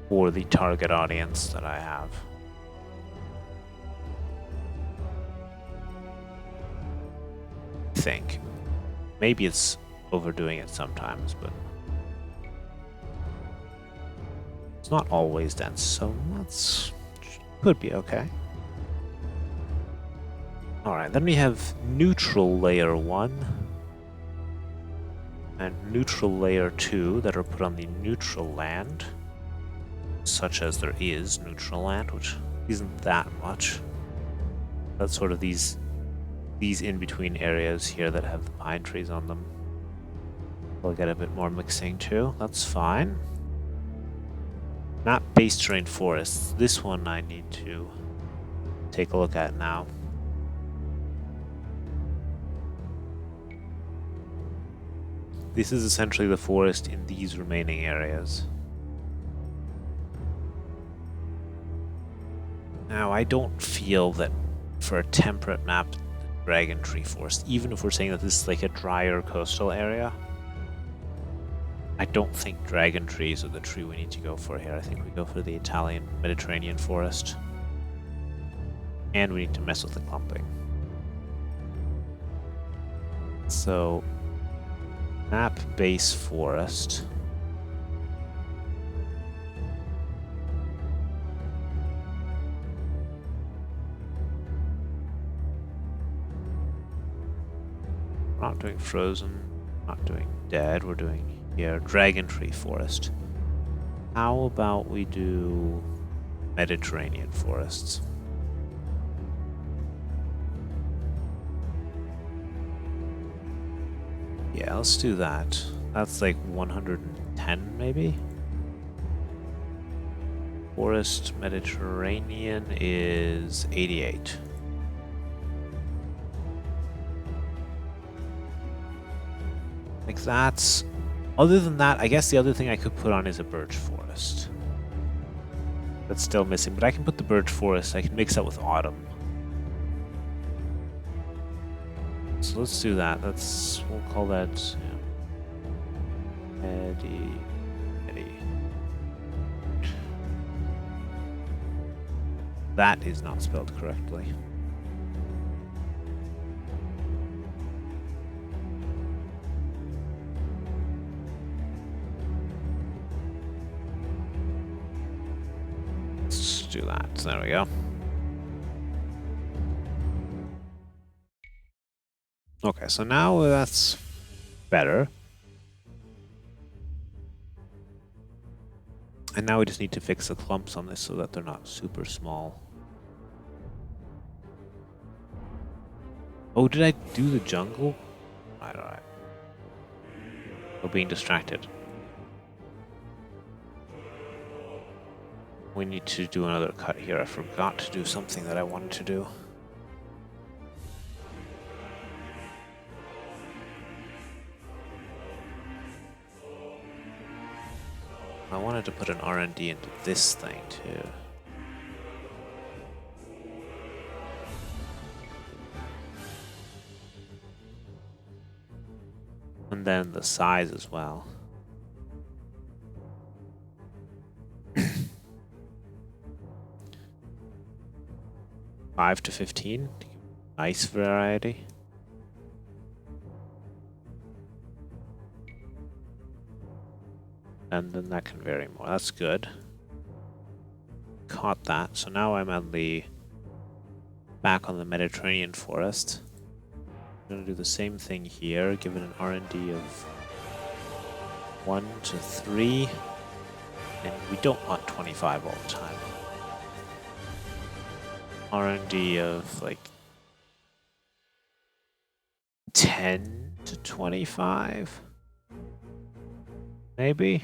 for the target audience that I have. I think. Maybe it's overdoing it sometimes, but it's not always dense, so that's could be okay. Alright, then we have neutral layer 1 and neutral layer 2 that are put on the neutral land, such as there is neutral land, which isn't that much. That's sort of these in-between areas here that have the pine trees on them. We'll get a bit more mixing too, that's fine. Map base terrain forests. This one I need to take a look at now. This is essentially the forest in these remaining areas. Now, I don't feel that for a temperate map, Dragon Tree Forest, even if we're saying that this is like a drier coastal area, I don't think dragon trees are the tree we need to go for here. I think we go for the Italian Mediterranean forest. And we need to mess with the clumping. So, map base forest. We're not doing frozen, not doing dead, we're doing here dragon tree forest. How about we do Mediterranean forests? Yeah, let's do that. That's like 110 maybe? Forest Mediterranean is 88. Like that's... Other than that, I guess the other thing I could put on is a birch forest. That's still missing, but I can put the birch forest. I can mix that with autumn. So let's do that. We'll call that... Yeah. Eddie. That is not spelled correctly. Let's do that. There we go. Okay, so now that's better. And now we just need to fix the clumps on this so that they're not super small. Oh, did I do the jungle? Alright. We're being distracted. We need to do another cut here. I forgot to do something that I wanted to do. I wanted to put an R&D into this thing too. And then the size as well. Five to 15. Nice variety. And then that can vary more. That's good. Caught that. So now I'm at the back on the Mediterranean forest. I'm gonna do the same thing here. Give it an R&D of 1 to 3, and we don't want 25 all the time. R&D of like 10 to 25, maybe.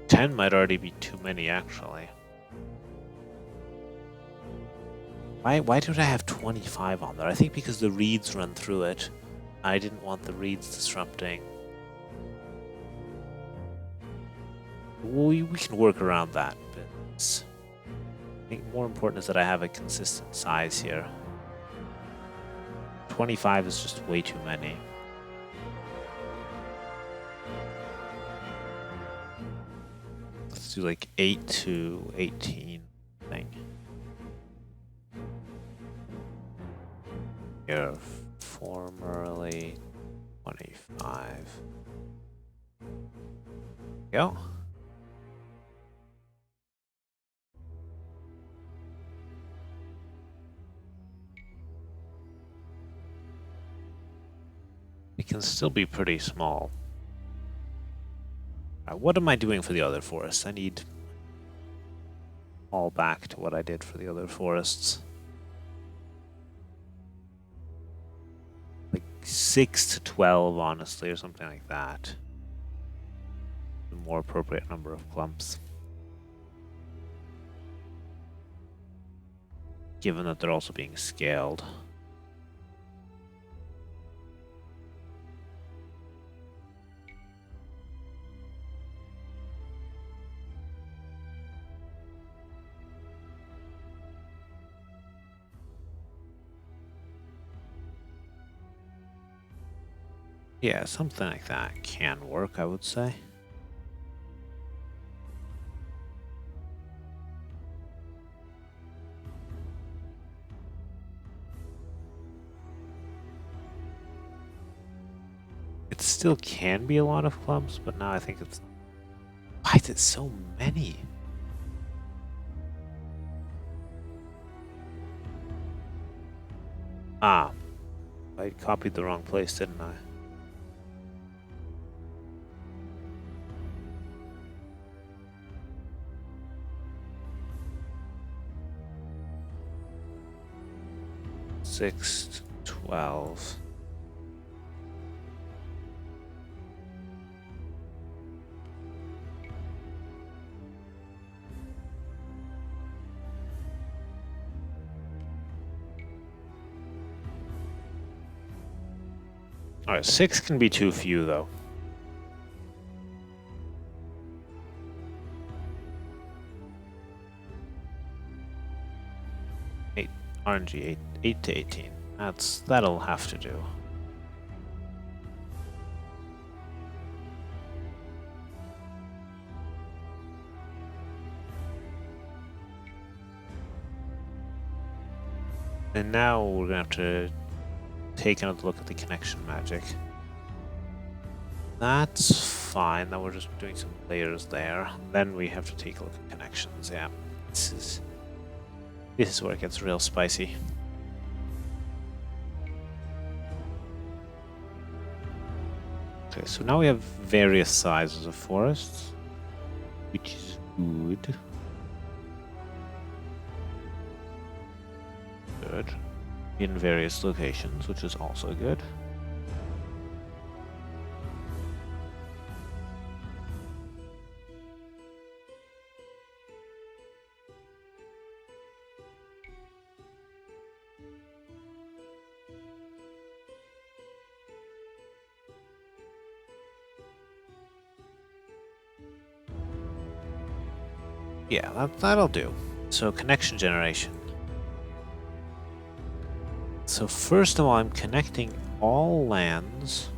Ten might already be too many, actually. Why did I have 25 on there? I think because the reeds run through it. I didn't want the reeds disrupting. We can work around that, but I think more important is that I have a consistent size here. 25 is just way too many. Let's do like 8 to 18 thing. Here, formerly 25. Go. It can still be pretty small. What am I doing for the other forests? I need all back to what I did for the other forests. Like 6 to 12, honestly, or something like that. The more appropriate number of clumps. Given that they're also being scaled. Yeah, something like that can work, I would say. It's still can be a lot of clumps, but now I think it's... Why is it so many? Ah, I copied the wrong place, didn't I? Six, 12. Alright, 6 can be too few, though. RNG 8 to 18. That'll have to do. And now we're gonna have to take another look at the connection magic. That's fine. Now we're just doing some layers there. Then we have to take a look at connections. Yeah, this is where it gets real spicy. Okay, so now we have various sizes of forests, which is good. Good. In various locations, which is also good. Yeah, that'll do. So connection generation. So first of all, I'm connecting all lands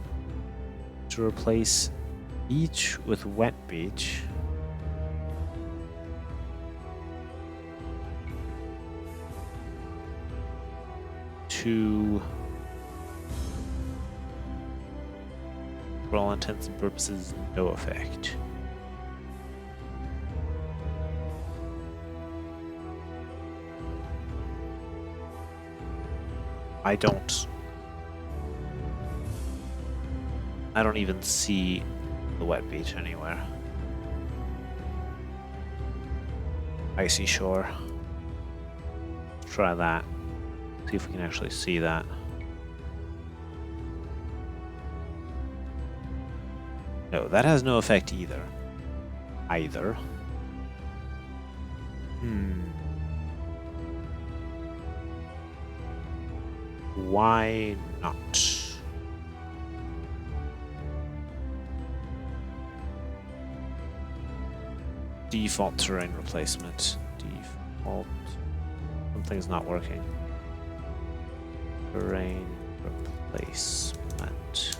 to replace beach with wet beach. To, for all intents and purposes, no effect. I don't even see the wet beach anywhere. Icy shore. Let's try that. See if we can actually see that. No, that has no effect either. Why not? Default terrain replacement. Default. Something's not working. Terrain replacement.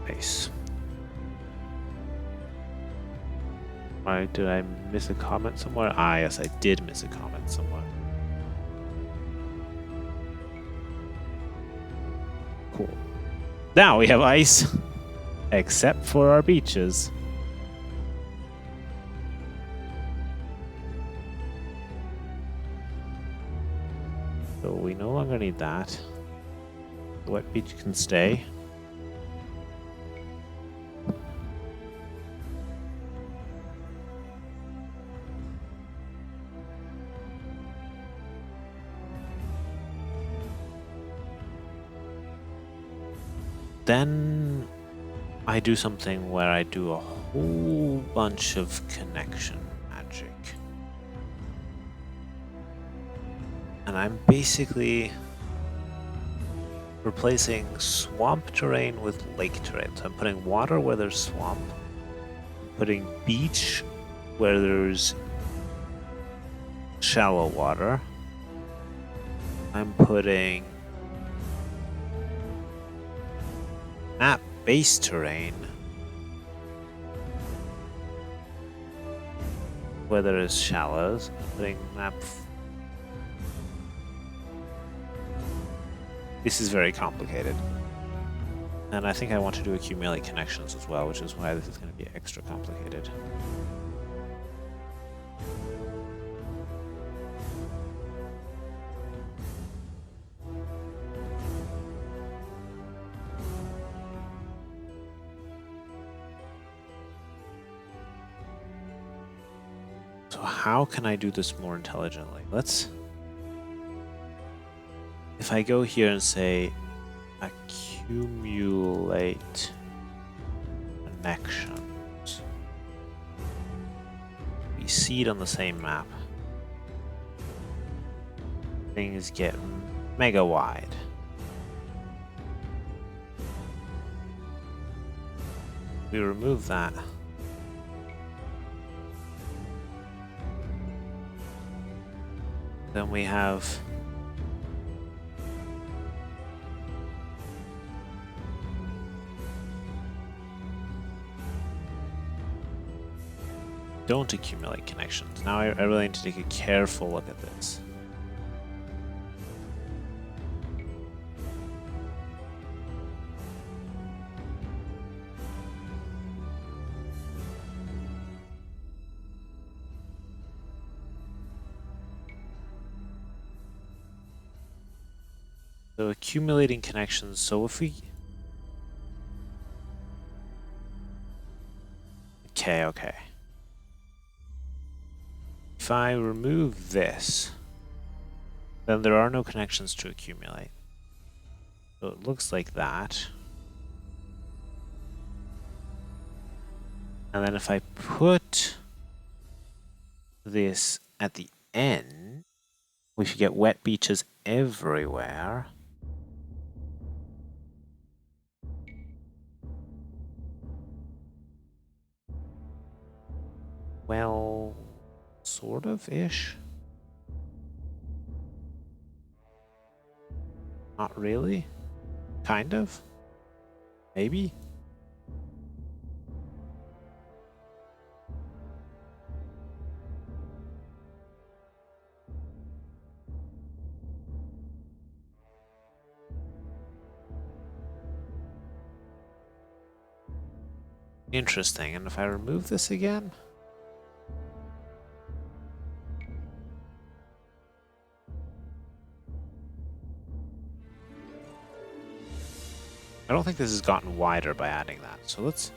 Base. Alright, did I miss a comment somewhere? Ah, yes, I did miss a comment somewhere. Cool. Now we have ice, except for our beaches. So we no longer need that. The wet beach can stay. Then I do something where I do a whole bunch of connection magic. And I'm basically replacing swamp terrain with lake terrain. So I'm putting water where there's swamp, putting beach where there's shallow water. I'm putting map base terrain where there is shallows. I'm putting map. This is very complicated. And I think I want to do accumulate connections as well, which is why this is going to be extra complicated. So how can I do this more intelligently? If I go here and say accumulate connections, we see it on the same map. Things get mega wide. We remove that. Then we have don't accumulate connections. Now I really need to take a careful look at this. So accumulating connections, so if we... Okay. If I remove this, then there are no connections to accumulate. So it looks like that. And then if I put this at the end, we should get wet beaches everywhere. Well, sort of-ish. Not really. Kind of. Maybe. Interesting. And if I remove this again? I don't think this has gotten wider by adding that. So let's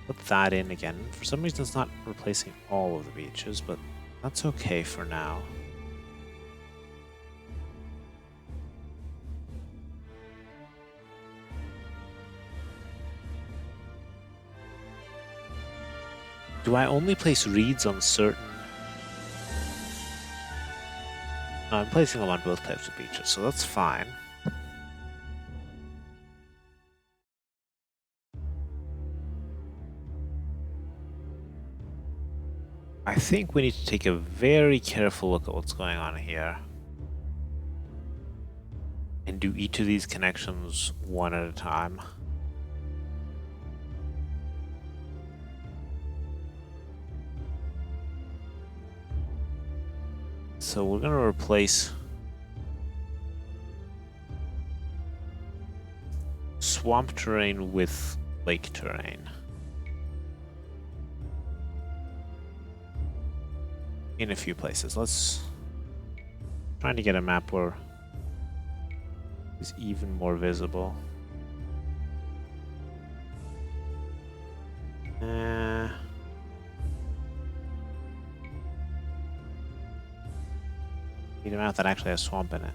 put that in again. For some reason it's not replacing all of the beaches, but that's okay for now. Do I only place reeds on certain... No, I'm placing them on both types of beaches, so that's fine. I think we need to take a very careful look at what's going on here. And do each of these connections one at a time. So we're going to replace swamp terrain with lake terrain. In a few places. Let's trying to get a map where it's even more visible. Need a map that actually has swamp in it.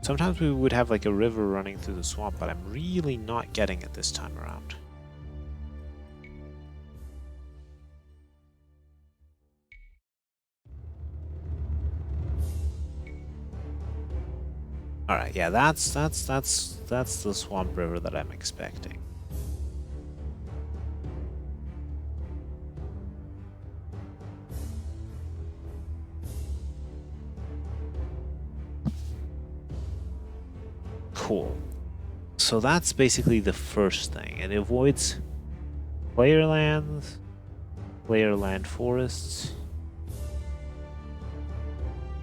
Sometimes we would have like a river running through the swamp, but I'm really not getting it this time around. All right, yeah, that's the swamp river that I'm expecting. Cool. So that's basically the first thing. It avoids player lands, Player land forests.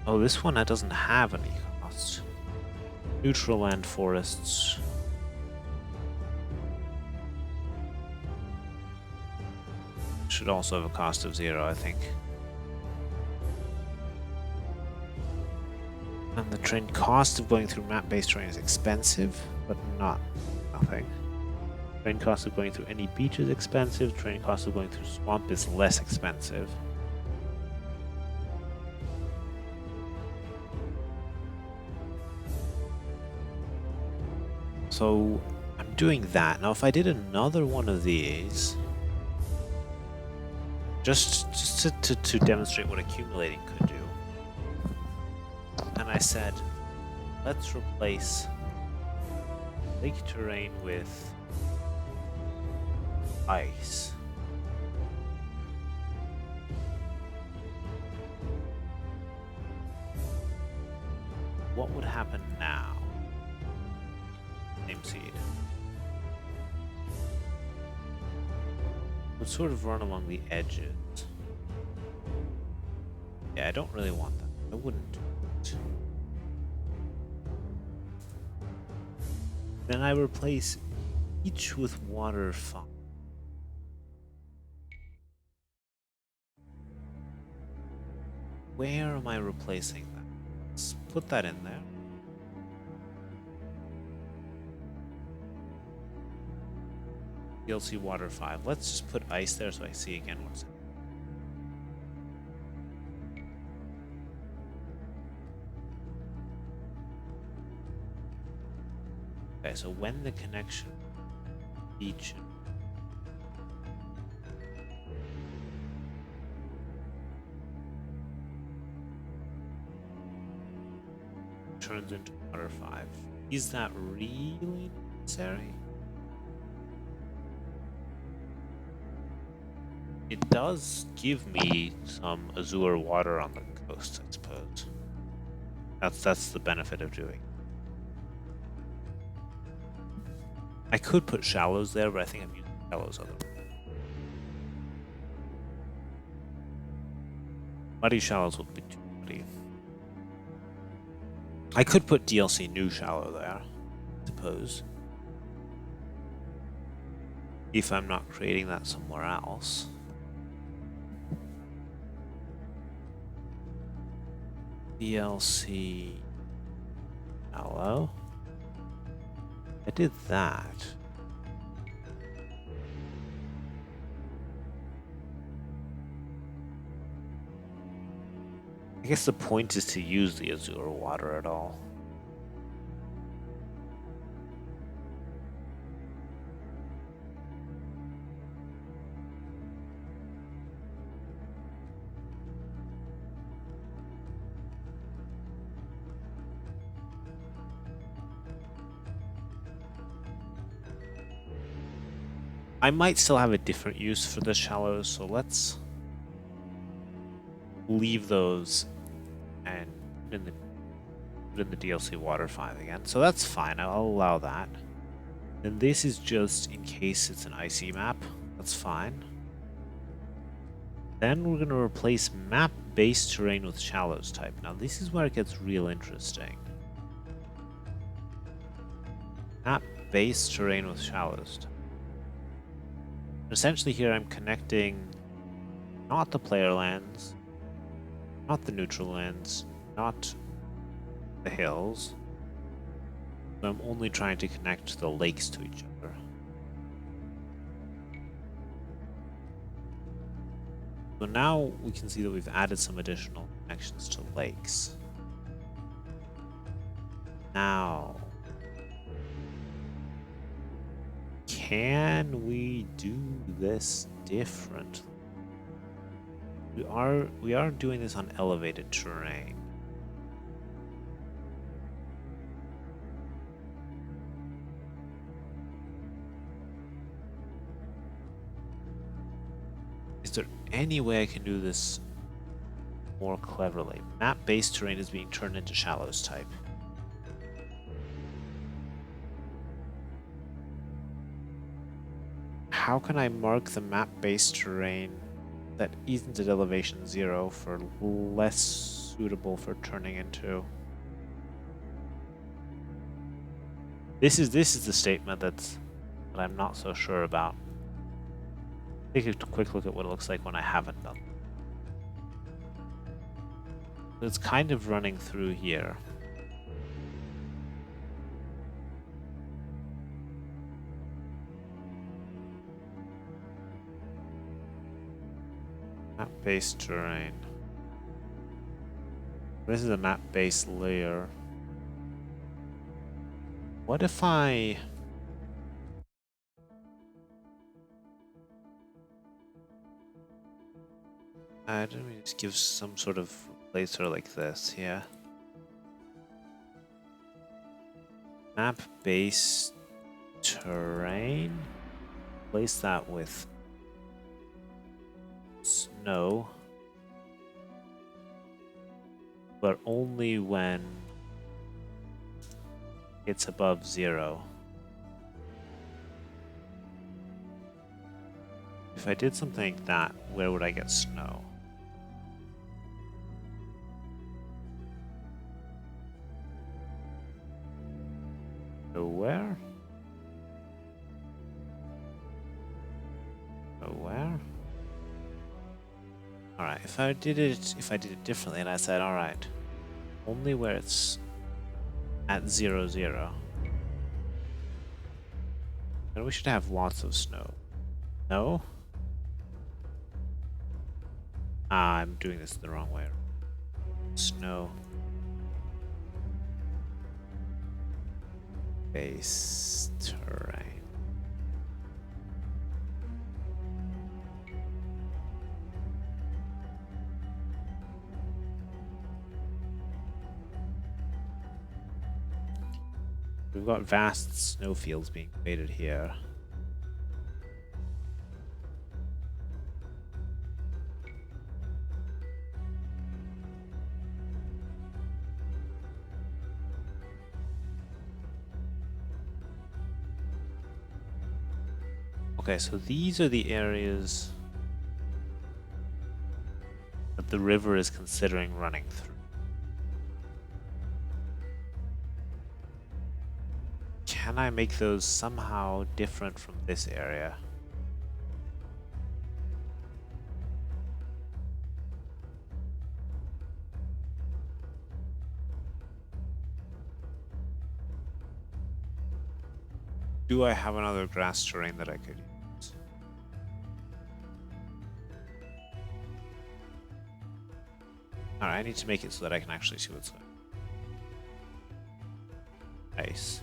Oh, this one doesn't have any cost. Neutral land forests. Should also have a cost of 0, I think. And the train cost of going through map-based terrain is expensive, but not nothing. Train cost of going through any beach is expensive. Train cost of going through swamp is less expensive. So I'm doing that. Now if I did another one of these, just to demonstrate what accumulating could do, and I said, let's replace lake terrain with ice. What would happen now? Same seed. Would sort of run along the edges. Yeah, I don't really want that. I wouldn't do it. Then I replace each with water 5. Where am I replacing that? Let's put that in there. DLC water 5. Let's just put ice there so I see again what's happening. Okay, so when the connection beach turns into water 5, is that really necessary? It does give me some azure water on the coast, I suppose. That's the benefit of doing. I could put shallows there, but I think I'm using shallows otherwise. Muddy shallows would be too muddy. I could put DLC new shallow there, I suppose. If I'm not creating that somewhere else. DLC shallow. I did that. I guess the point is to use the azure water at all. I might still have a different use for the shallows, so let's leave those and put in the DLC water 5 again. So that's fine, I'll allow that. And this is just in case it's an icy map, that's fine. Then we're going to replace map-based terrain with shallows type. Now this is where it gets real interesting. Map-based terrain with shallows type. Essentially here I'm connecting not the player lands, not the neutral lands, not the hills. I'm only trying to connect the lakes to each other. So now we can see that we've added some additional connections to lakes. Now, can we do this differently? We are doing this on elevated terrain. Is there any way I can do this more cleverly? Map-based terrain is being turned into shallows type. How can I mark the map-based terrain that isn't at elevation 0 for less suitable for turning into. This is the statement that I'm not so sure about. Take a quick look at what it looks like when I haven't done. It's kind of running through here. Map-based terrain. This is a map-based layer. What if I... I don't know, just give some sort of placer like this, yeah. Map-based terrain. Place that with snow. But only when it's above 0. If I did something like that, where would I get snow? Nowhere? Nowhere? Alright, if I did it differently and I said, alright, only where it's at 0, 0. Then we should have lots of snow. No? Ah, I'm doing this the wrong way. Snow. Base terrain. We've got vast snowfields being created here. Okay, so these are the areas that the river is considering running through. Can I make those somehow different from this area? Do I have another grass terrain that I could use? Alright, I need to make it so that I can actually see what's going on. Nice.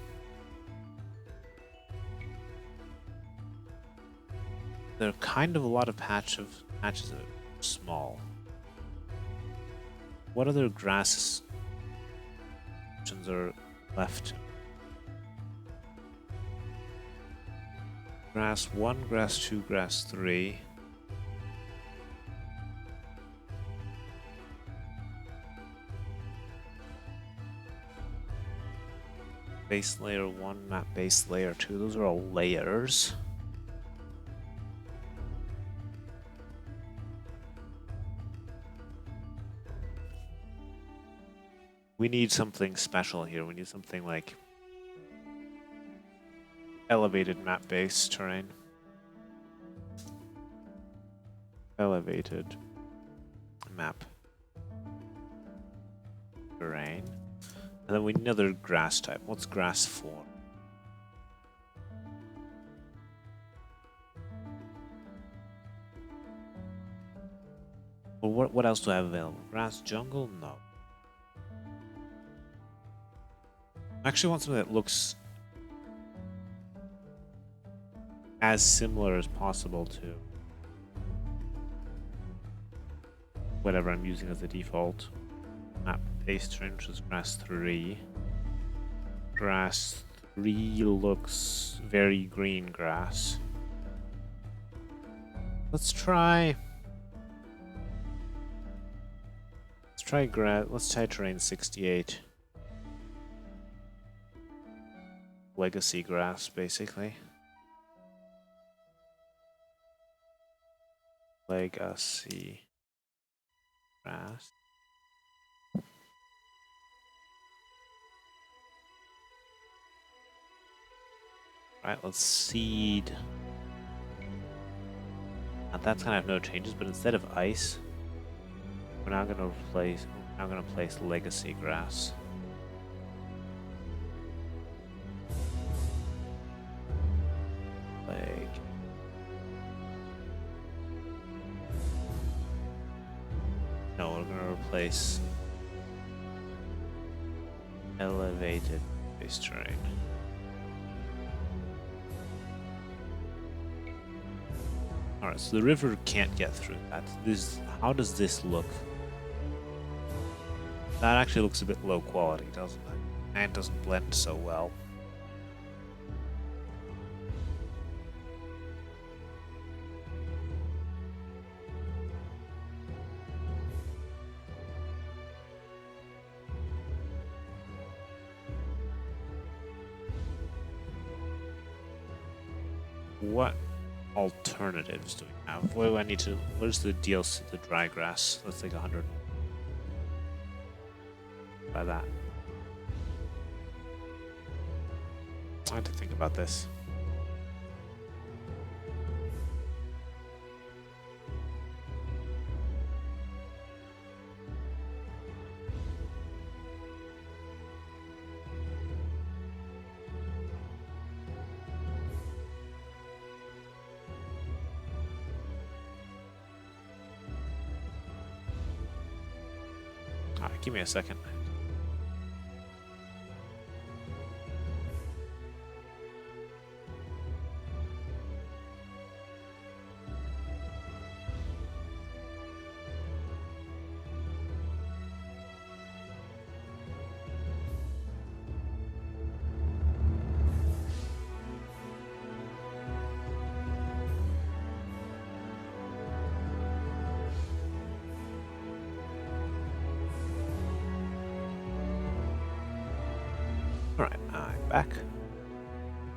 There are kind of a lot of patches that are small. What other grass options are left? Grass 1, grass 2, grass 3. Base layer 1, map base layer 2. Those are all layers. We need something special here. We need something like elevated map-based terrain. Elevated map terrain. And then we need another grass type. What's grass 4? Well, what else do I have available? Grass jungle? No. I actually want something that looks as similar as possible to whatever I'm using as a default. Map based terrain, which is grass 3. Grass 3 looks very green grass. Let's try terrain 68. Legacy grass, basically. Legacy grass. Alright, let's seed. Now that's gonna have no changes, but instead of ice, we're now gonna place legacy grass. No, we're gonna replace elevated base terrain. Alright, so the river can't get through that. How does this look? That actually looks a bit low quality, doesn't it? And doesn't blend so well. What alternatives do we have? What do I need to? What is the DLC? The dry grass. Let's take 100. By that. I had to think about this. Alright, give me a second. Alright, I'm back.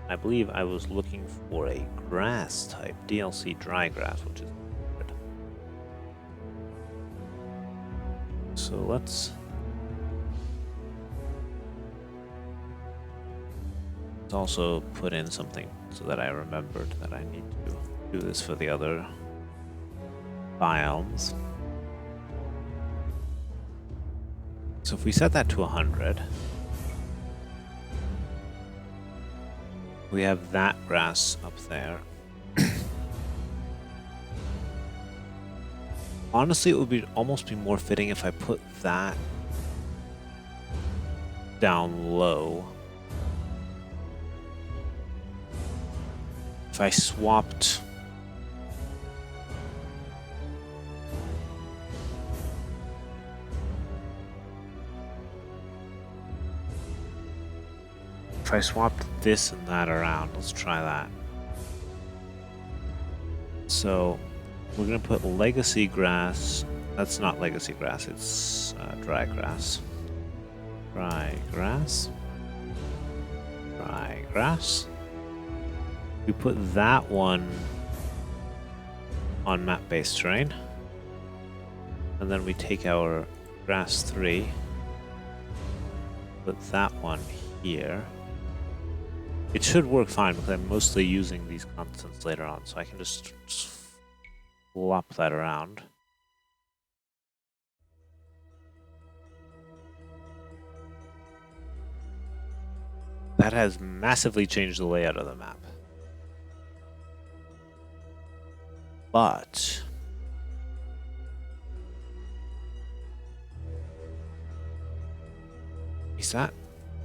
I believe I was looking for a grass type DLC dry grass, which is good. So let's also put in something so that I remembered that I need to do this for the other biomes. So if we set that to 100, we have that grass up there. Honestly, it would almost be more fitting if I put that down low. If I swapped this and that around, let's try that. So we're gonna put legacy grass. That's not legacy grass, it's dry grass. Dry grass. Dry grass. We put that one on map-based terrain. And then we take our grass 3, put that one here. It should work fine because I'm mostly using these constants later on, so I can just flop that around. That has massively changed the layout of the map. But that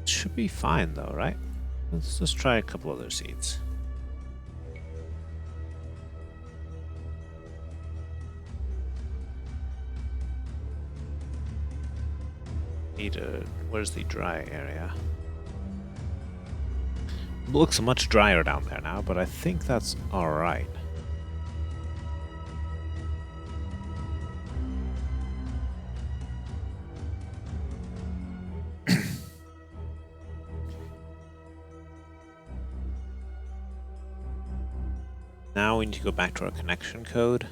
should be fine though, right? Let's just try a couple other seeds. Where's the dry area? It looks much drier down there now, but I think that's alright. Now we need to go back to our connection code.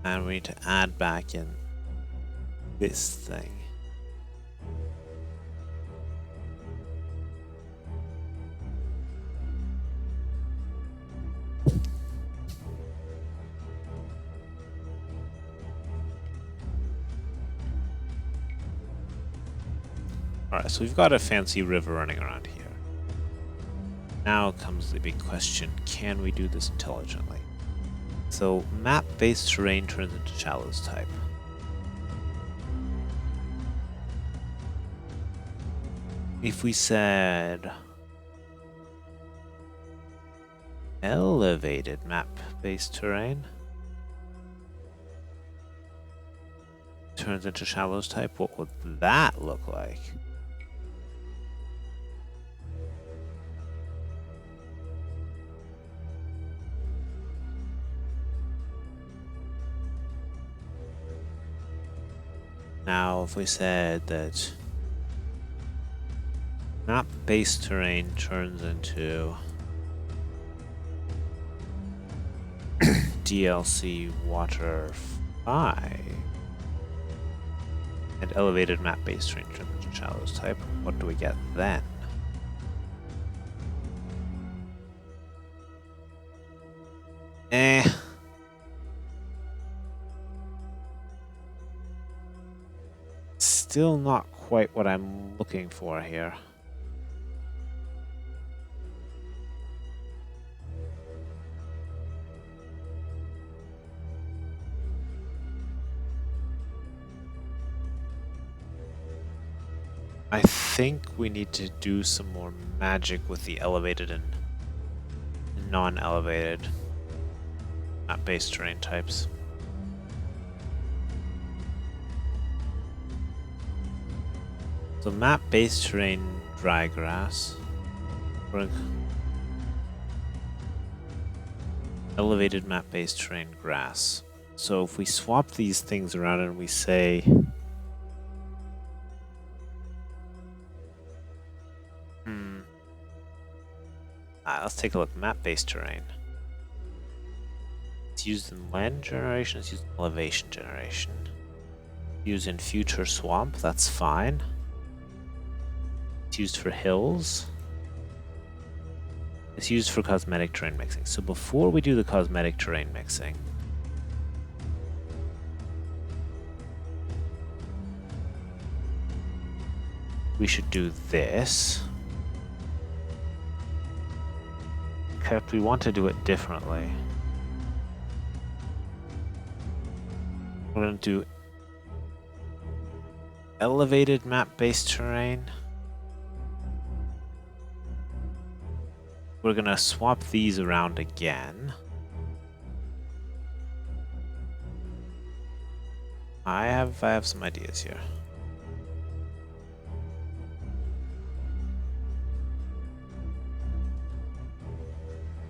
And we need to add back in this thing. Alright, so we've got a fancy river running around here. Now comes the big question, can we do this intelligently? So map-based terrain turns into shallows type. If we said elevated map-based terrain turns into shallows type, what would that look like? Now, if we said that map-based terrain turns into DLC Water 5 and elevated map-based terrain turns into shallows type, what do we get then? Still not quite what I'm looking for here. I think we need to do some more magic with the elevated and non-elevated map-based terrain types. So map-based terrain, dry grass. Elevated map-based terrain, grass. So if we swap these things around and we say let's take a look. Map-based terrain. It's used in land generation, it's used in elevation generation. Used in future swamp, that's fine. It's used for hills. It's used for cosmetic terrain mixing. So before we do the cosmetic terrain mixing, we should do this. Except we want to do it differently. We're going to do elevated map-based terrain. We're going to swap these around again. I have some ideas here.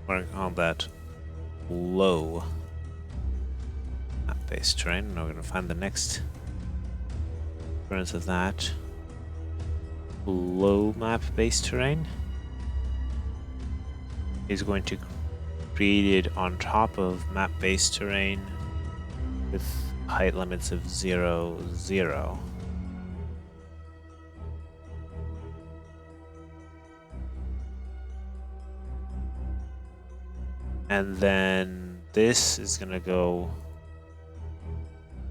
We're going to call that low map-based terrain. And we're going to find the next reference of that. Low map-based terrain is going to create it on top of map-based terrain with height limits of 0, 0. And then this is going to go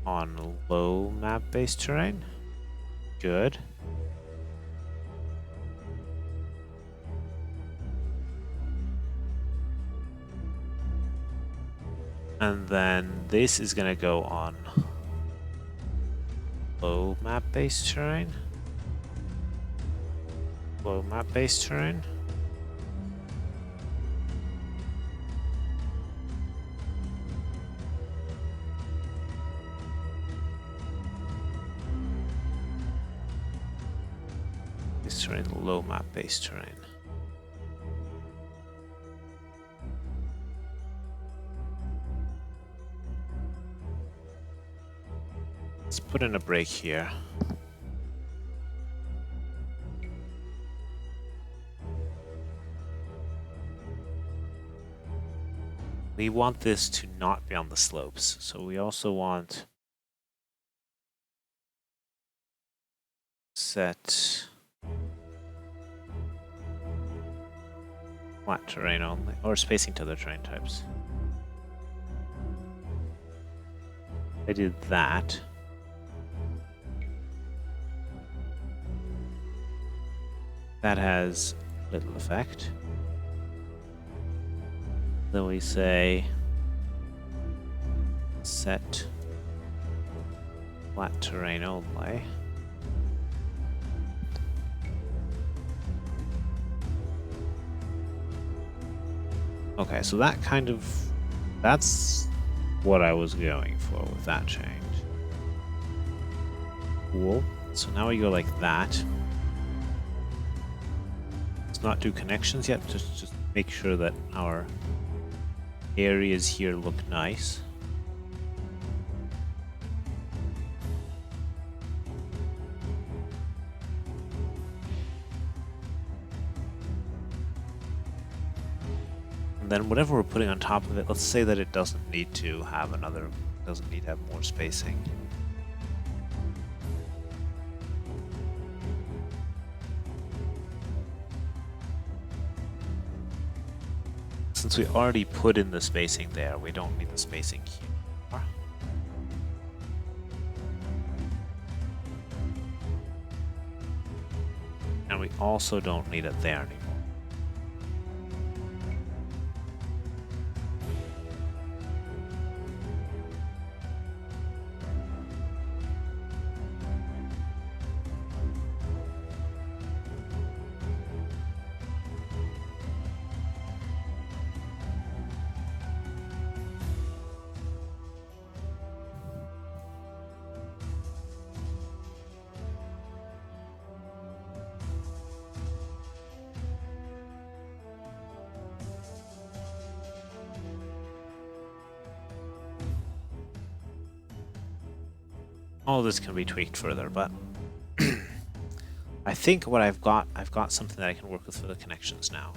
on low map-based terrain. Good. And then this is going to go on low map-based terrain. Low map-based terrain. This terrain, low map-based terrain. Let's put in a break here. We want this to not be on the slopes, so we also want set flat terrain only, or spacing to other terrain types. I did that. That has little effect. Then we say set flat terrain only. Okay, so that that's what I was going for with that change. Cool. So now we go like that. Let's not do connections yet, just make sure that our areas here look nice. And then whatever we're putting on top of it, let's say that it doesn't need to have more spacing. Since we already put in the spacing there, we don't need the spacing here. And we also don't need it there anymore. All this can be tweaked further, but I think what I've got something that I can work with for the connections now.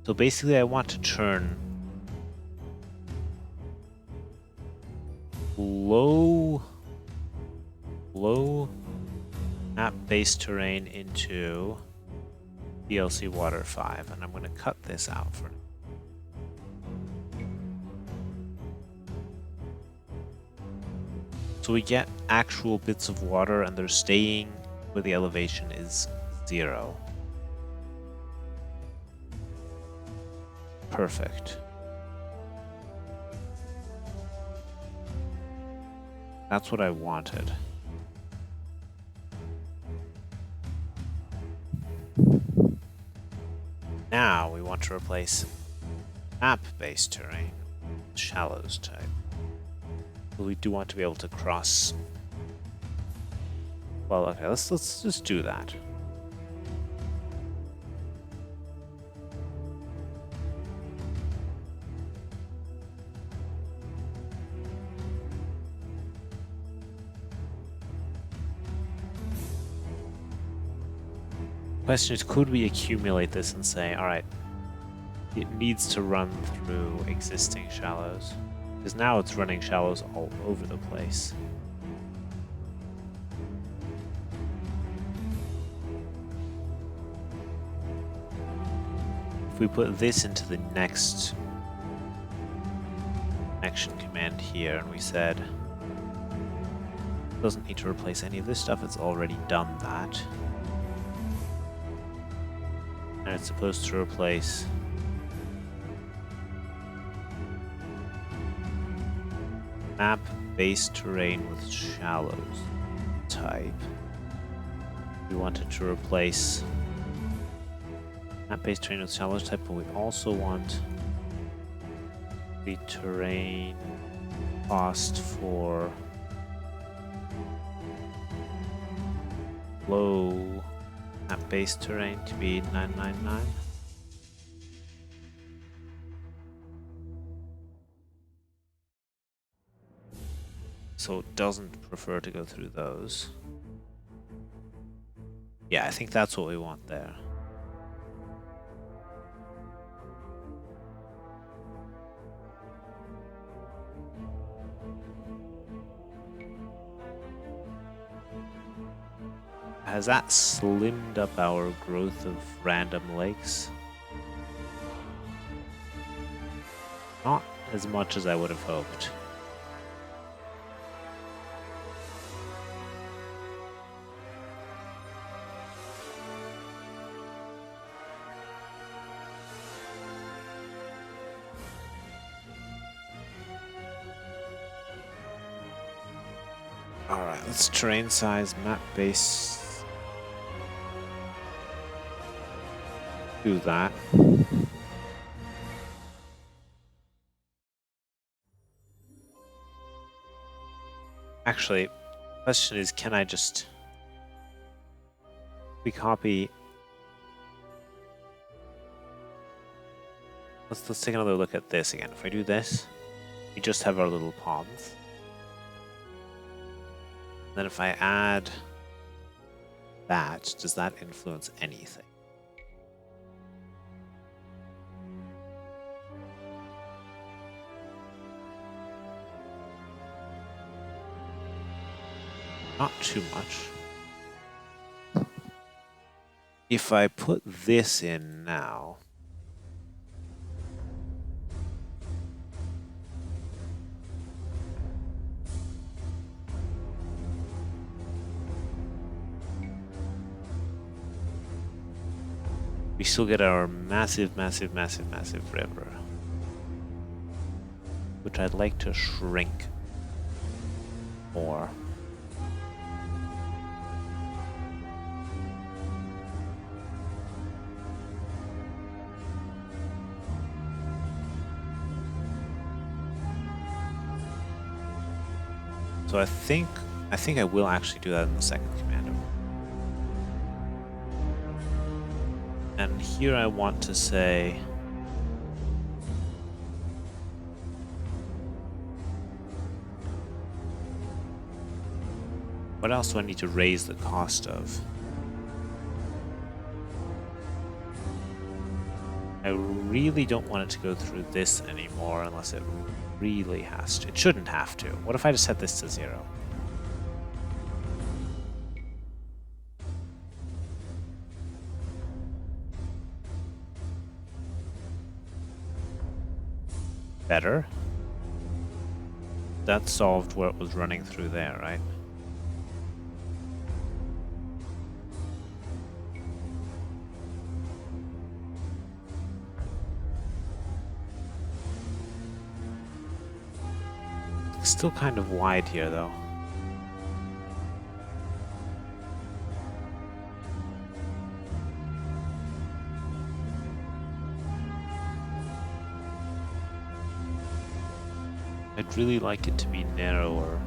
So basically I want to turn low map-based terrain into DLC Water 5, and I'm going to cut this out for now. So we get actual bits of water and they're staying where the elevation is 0. Perfect. That's what I wanted. Now we want to replace map-based terrain with shallows type. But we do want to be able to cross. Well, okay, let's just do that. Question is, could we accumulate this and say, all right, it needs to run through existing shallows? Because now it's running shallows all over the place. If we put this into the next connection command here, and we said it doesn't need to replace any of this stuff, it's already done that. And it's supposed to replace map-based terrain with shallows type. We wanted to replace map-based terrain with shallows type, but we also want the terrain cost for low map-based terrain to be 999. So it doesn't prefer to go through those. Yeah, I think that's what we want there. has that slimmed up our growth of random lakes? Not as much as I would have hoped. Alright, let's terrain size, map base. Do that. Actually, the question is, can I just... We copy... Let's take another look at this again. If I do this, we just have our little ponds. Then if I add that, does that influence anything? Not too much. If I put this in now, we still get our massive river, which I'd like to shrink more. So I think I will actually do that in the second commando. And here I want to say what else do I need to raise the cost of? I really don't want it to go through this anymore unless it really has to. It shouldn't have to. What if I just set this to 0? Better. That solved what was running through there, right? It's still kind of wide here, though. I'd really like it to be narrower.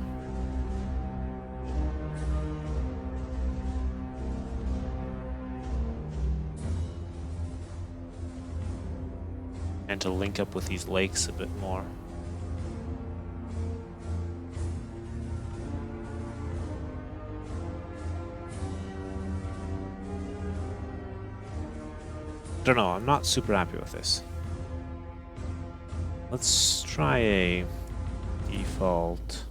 And to link up with these lakes a bit more. I don't know, I'm not super happy with this. Let's try a default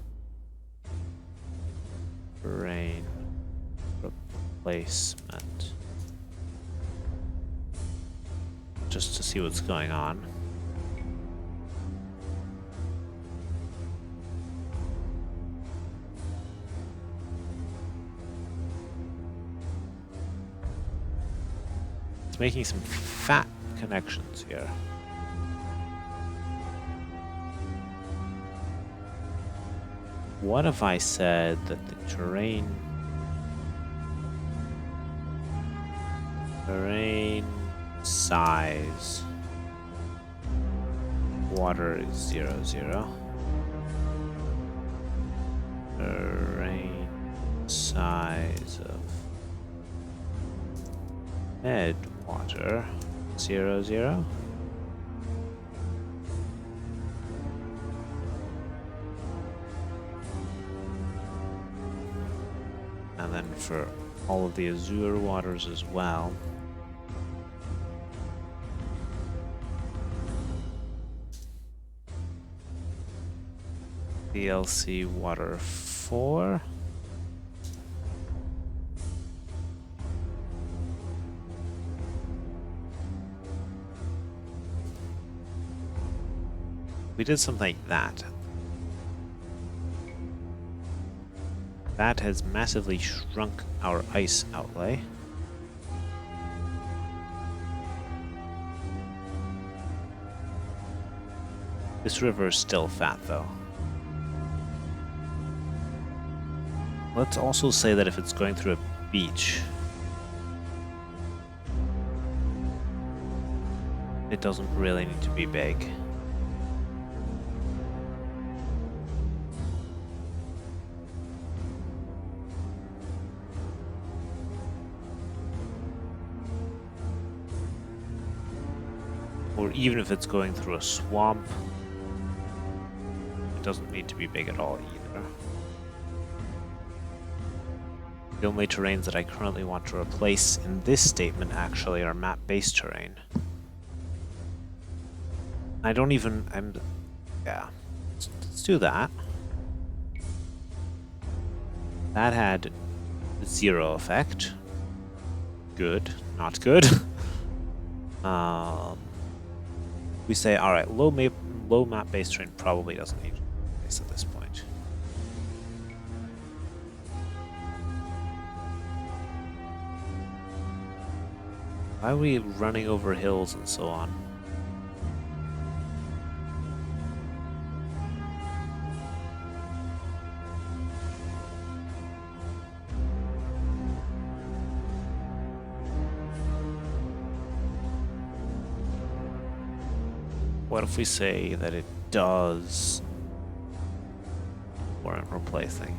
terrain replacement just to see what's going on. It's making some fat connections here. What if I said that the terrain size water is 0, 0. Terrain size of bed water 0, 0. And then for all of the azure waters as well. DLC water 4. We did something like that. That has massively shrunk our ice outlay. This river is still fat, though. Let's also say that if it's going through a beach, it doesn't really need to be big. Or even if it's going through a swamp, it doesn't need to be big at all either. The only terrains that I currently want to replace in this statement actually are map-based terrain. I don't even, yeah, let's do that. That had 0 effect. Good, not good. We say, all right, low map-based terrain probably doesn't need to be replaced at this point. Why are we running over hills and so on? What if we say that it does warrant replacing?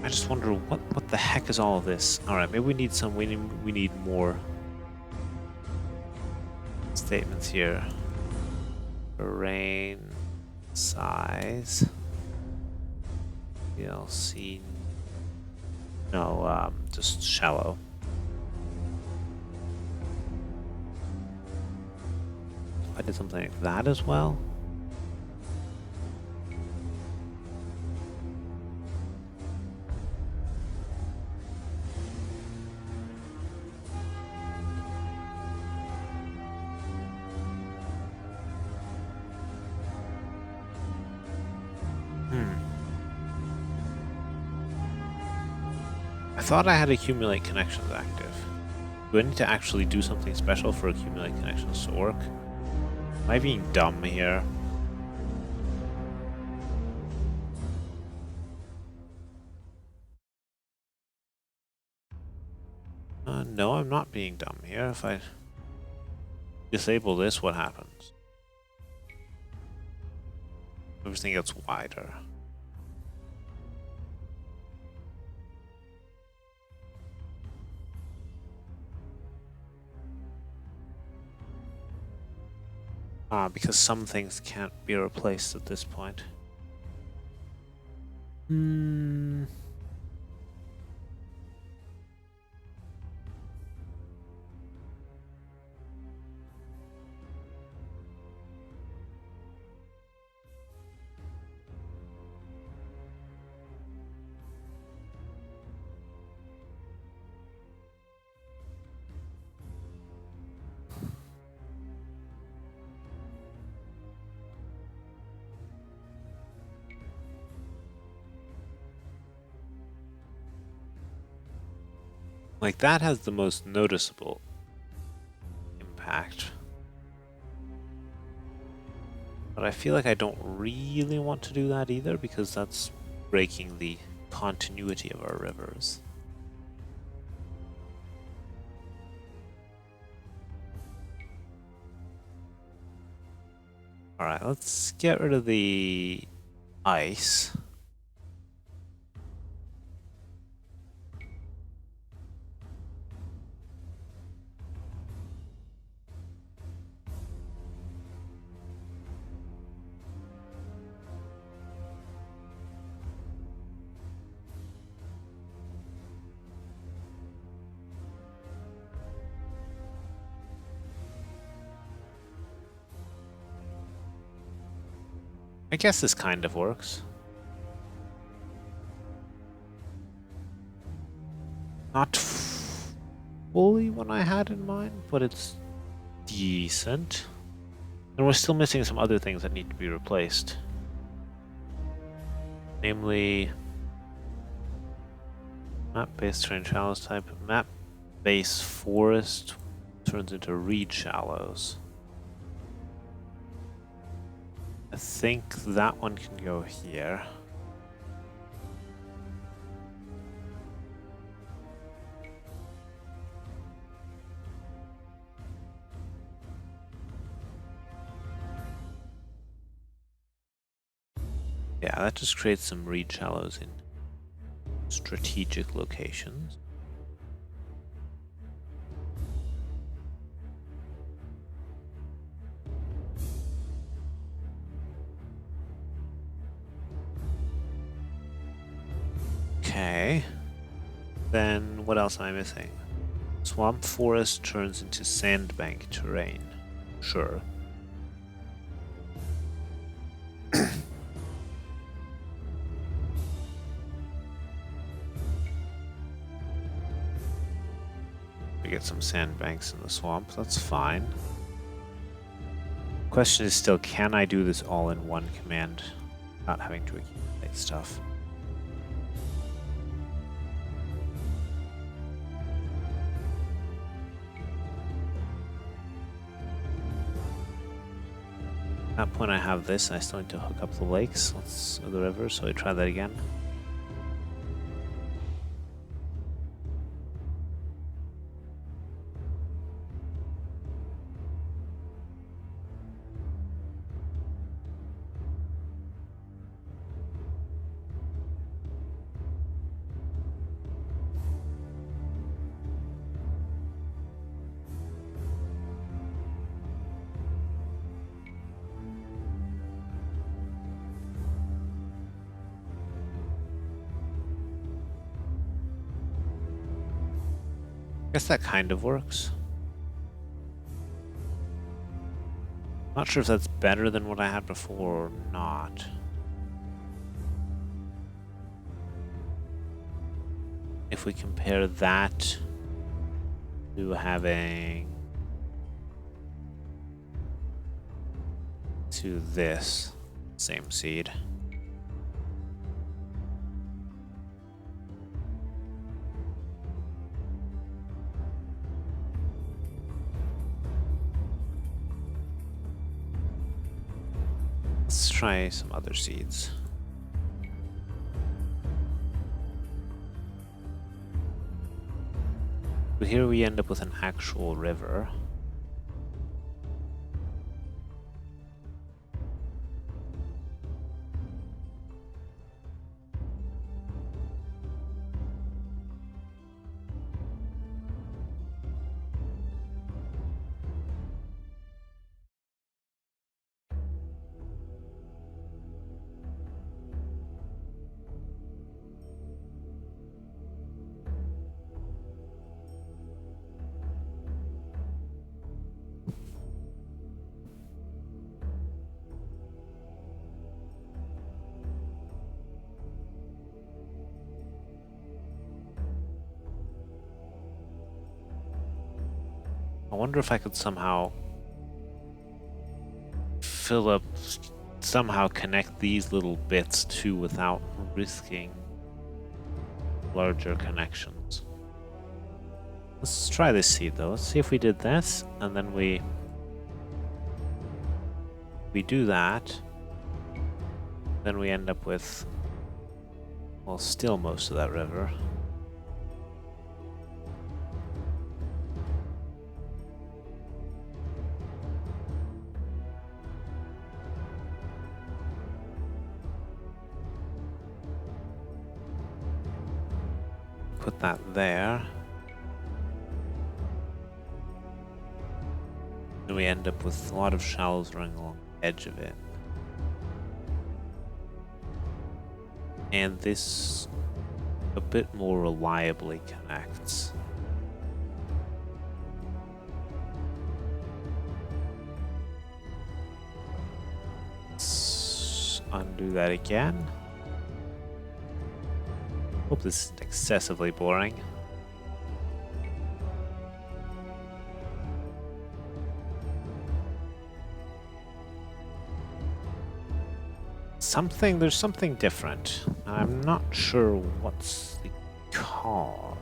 I just wonder what the heck is all of this? All right, maybe we need some. We need more statements here. Terrain size. DLC. No, just shallow. I did something like that as well. I thought I had accumulate connections active. Do I need to actually do something special for accumulate connections to work? Am I being dumb here? No, I'm not being dumb here. If I disable this, what happens? Everything gets wider. Because some things can't be replaced at this point. Like, that has the most noticeable impact. But I feel like I don't really want to do that either, because that's breaking the continuity of our rivers. Alright, let's get rid of the ice. I guess this kind of works. Not fully what I had in mind, but it's decent. And we're still missing some other things that need to be replaced. Namely, map-based terrain shallows type. Map-based forest turns into reed shallows. I think that one can go here. Yeah, that just creates some reed shallows in strategic locations. Okay. Then what else am I missing? Swamp forest turns into sandbank terrain. Sure. We get some sandbanks in the swamp, that's fine. Question is still, can I do this all in one command without having to accumulate stuff? At that point I have this, and I still need to hook up the lakes, or the river, so I try that again. I guess that kind of works. Not sure if that's better than what I had before or not. If we compare that to having to this same seed. Let's try some other seeds. But here we end up with an actual river. I wonder if I could somehow somehow connect these little bits too without risking larger connections. Let's try this seed though. Let's see if we did this, and then we do that, then we end up with, well, still most of that river. Put that there. And we end up with a lot of shallows running along the edge of it. And this a bit more reliably connects. Let's undo that again. Hope this isn't excessively boring. there's something different. I'm not sure what's the cause.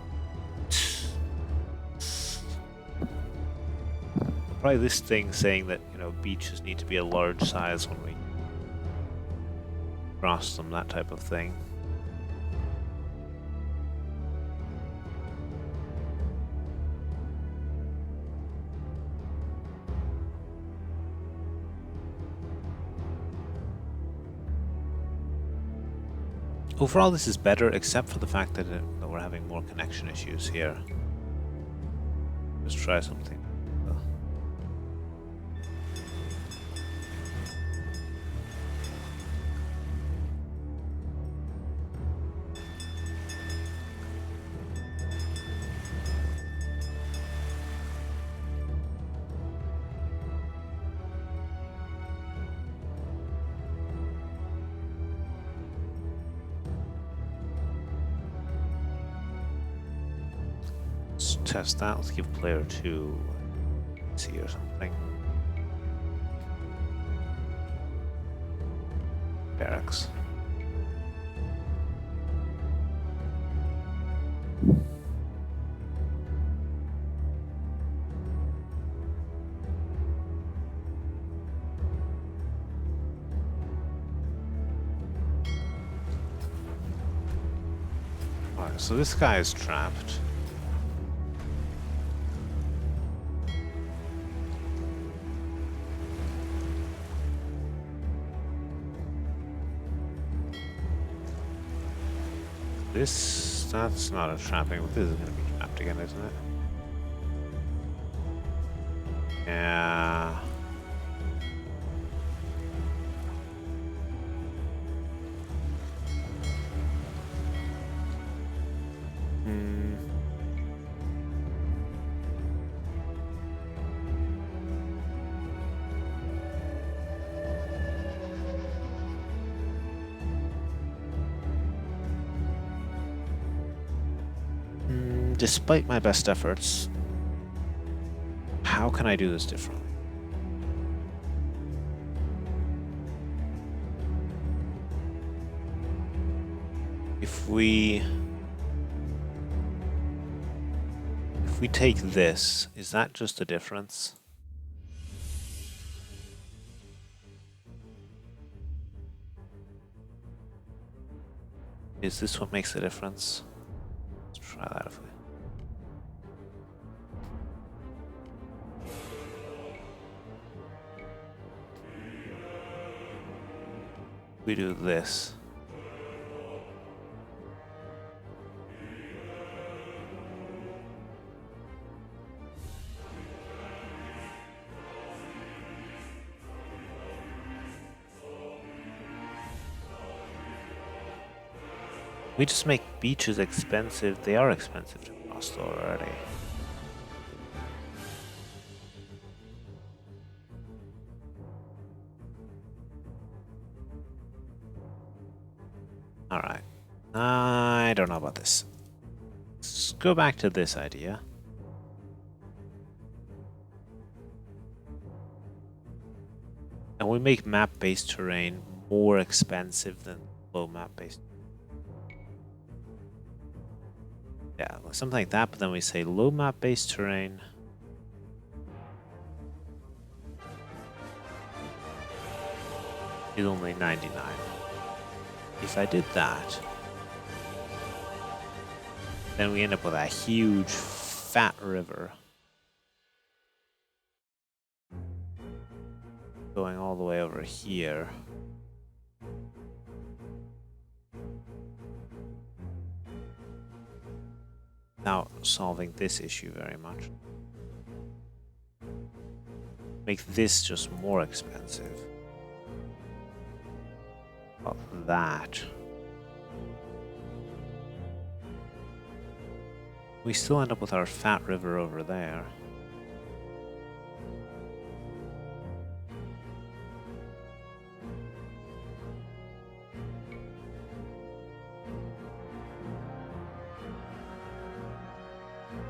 Probably this thing saying that, you know, beaches need to be a large size when we cross them, that type of thing. Overall, this is better, except for the fact that, that we're having more connection issues here. Let's try something. Let's test that. Let's give player 2 C or something. Barracks. Alright, so this guy is trapped. That's not a trapping, but this is going to be trapped again, isn't it? Yeah. Despite my best efforts, how can I do this differently? If we take this, is that just the difference? Is this what makes the difference? Let's try that if we do this. We just make beaches expensive. They are expensive to cross already. Alright. I don't know about this. Let's go back to this idea. And we make map-based terrain more expensive than low map-based. Yeah, something like that, but then we say low map-based terrain. Is only 99. If I did that, then we end up with a huge fat river going all the way over here. Without solving this issue very much. Make this just more expensive. Well, that. We still end up with our fat river over there.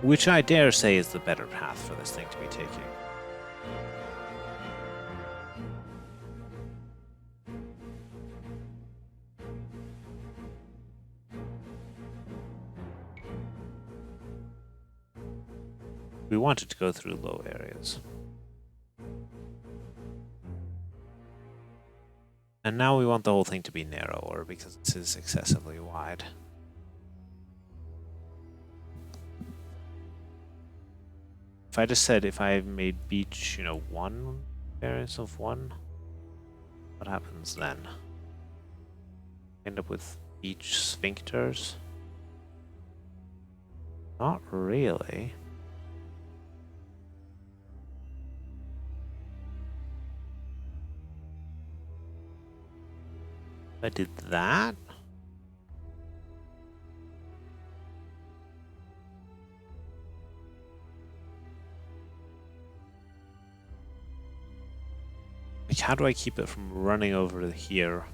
Which I dare say is the better path for this thing to be taking. We wanted to go through low areas. And now we want the whole thing to be narrower because this is excessively wide. If I just said if I made beach, you know, one variance of one, what happens then? End up with beach sphincters? Not really. If I did that? Like, how do I keep it from running over here?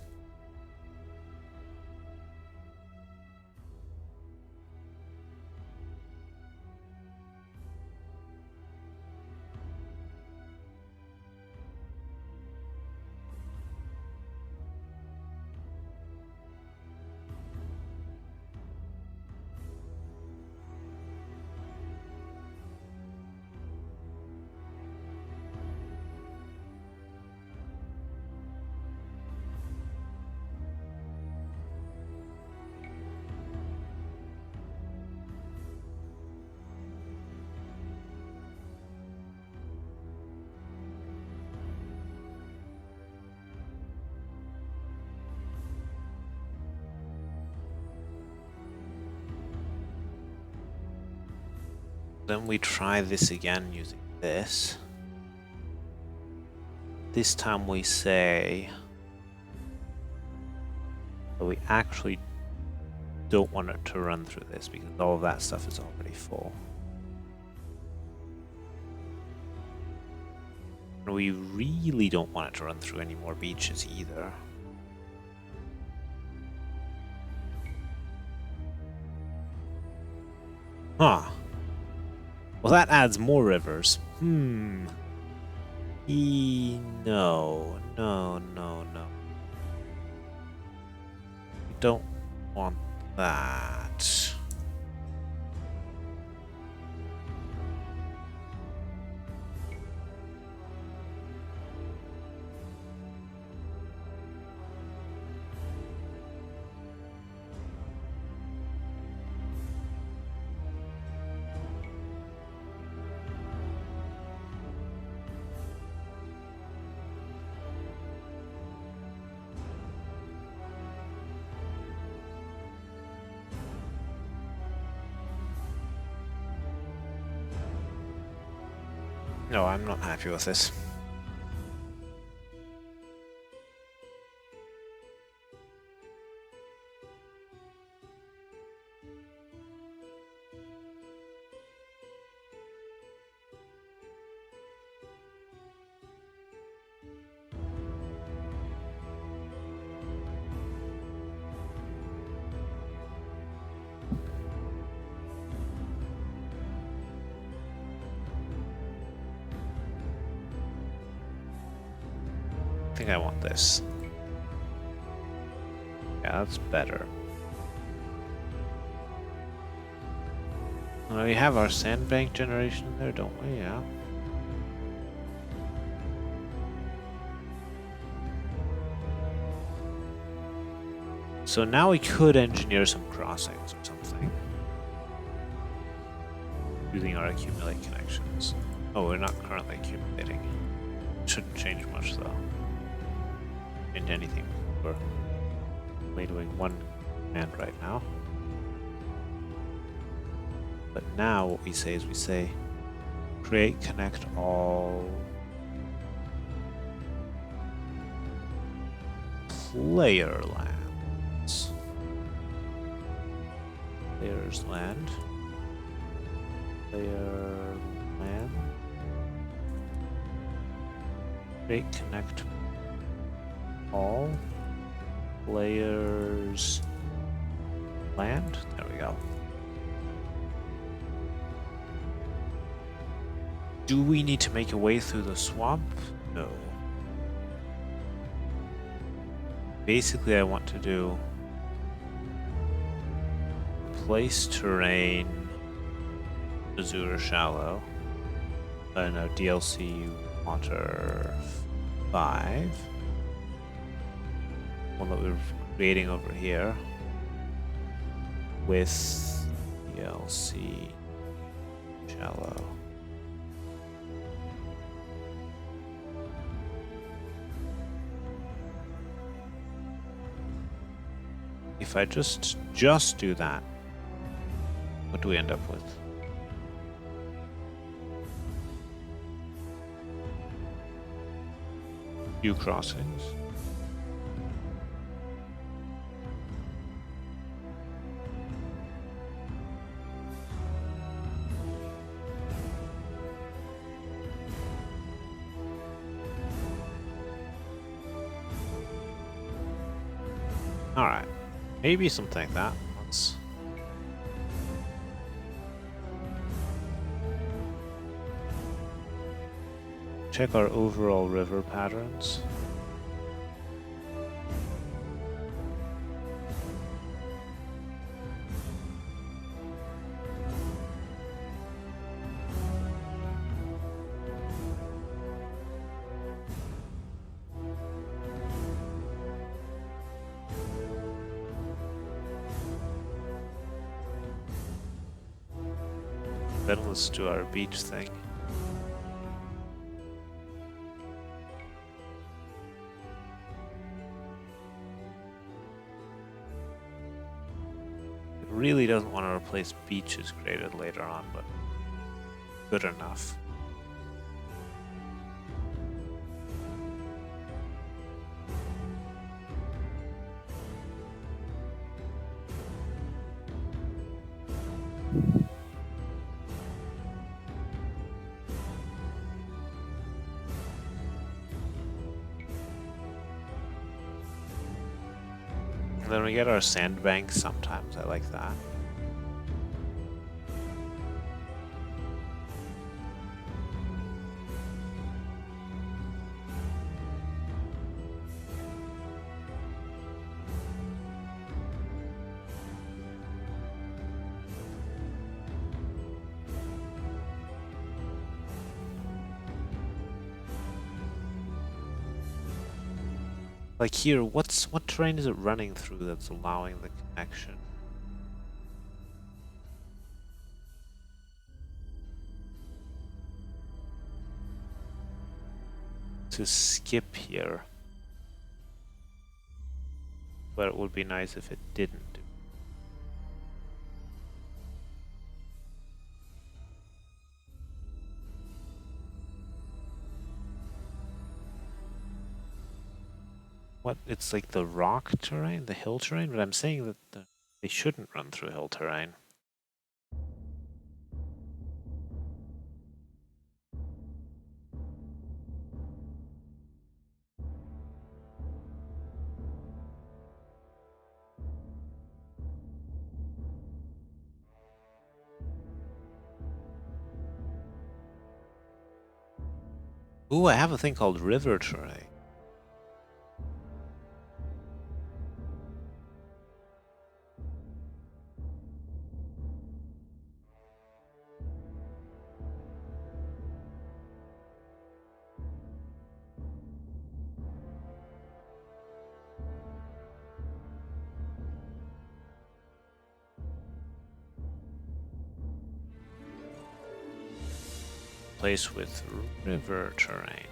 Then we try this again using this. This time we say that we actually don't want it to run through this because all of that stuff is already full. And we really don't want it to run through any more beaches either. Huh. Well, that adds more rivers. No. We don't want that. No, I'm not happy with this. I think I want this. Yeah, that's better. Well, we have our sandbank generation there, don't we? Yeah. So now we could engineer some crossings or something. Using our accumulate connections. Oh, we're not currently accumulating. Shouldn't change much though. Change anything. We're only doing one command right now. But now what we say is we say create connect all player lands. Players land. Player land. Create connect all players land. There we go. Do we need to make a way through the swamp? No. Basically, I want to do place terrain Azure shallow. Oh no, DLC water 5. One that we're creating over here with DLC shallow. If I just do that, what do we end up with? Few crossings. Alright. Maybe something like that. Let's check our overall river patterns. Then let's do our beach thing. It really doesn't want to replace beaches created later on, but good enough. And then we get our sandbanks sometimes. I like that. Like here, what terrain is it running through that's allowing the connection? To skip here. But it would be nice if it didn't. What? It's like the rock terrain, the hill terrain, but I'm saying that they shouldn't run through hill terrain. Ooh, I have a thing called river terrain. Place with river terrain.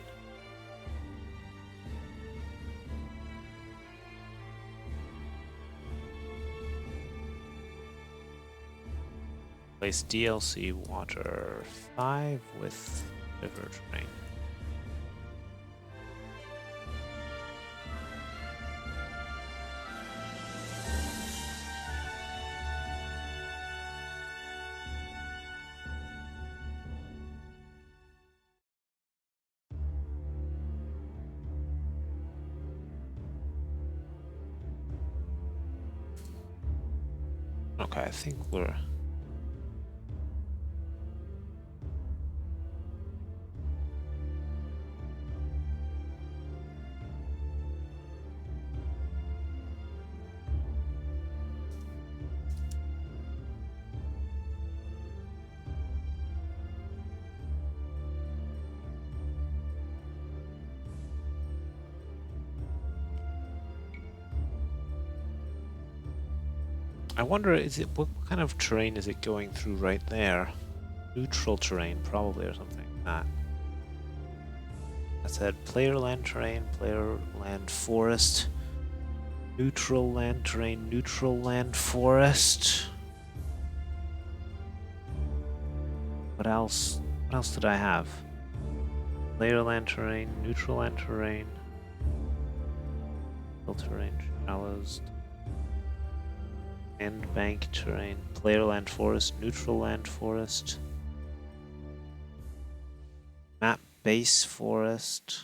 Place DLC water 5 with river terrain. Okay, I think we're... I wonder, what kind of terrain is it going through right there? Neutral terrain, probably, or something like that. I said player land terrain, player land forest, neutral land terrain, neutral land forest. What else? What else did I have? Player land terrain, neutral land terrain, hill terrain, shallows, end bank terrain, player land forest, neutral land forest, map base forest.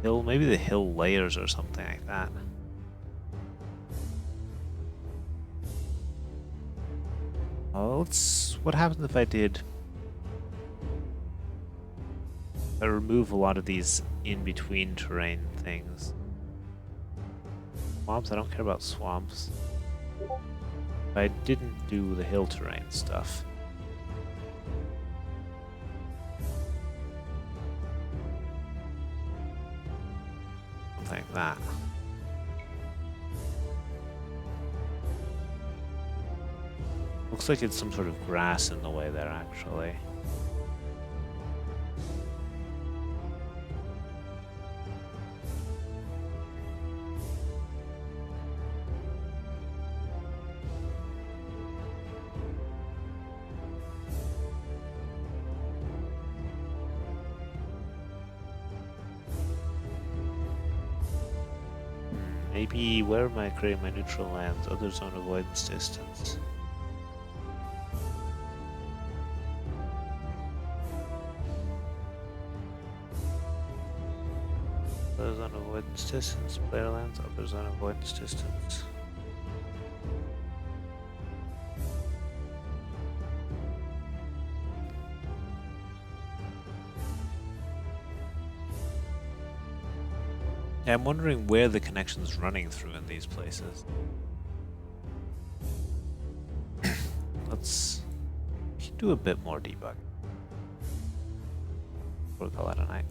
Hill, maybe the hill layers or something like that. Oh, what happens if I remove a lot of these in-between terrain things? Swamps, I don't care about swamps. If I didn't do the hill terrain stuff. Something like that. Looks like it's some sort of grass in the way there, actually. Maybe, where am I creating my neutral lands? Other zone avoidance distance. Other zone avoidance distance, player lands, other zone avoidance distance. Yeah, I'm wondering where the connection's running through in these places. We can do a bit more debugging. We'll call that a night.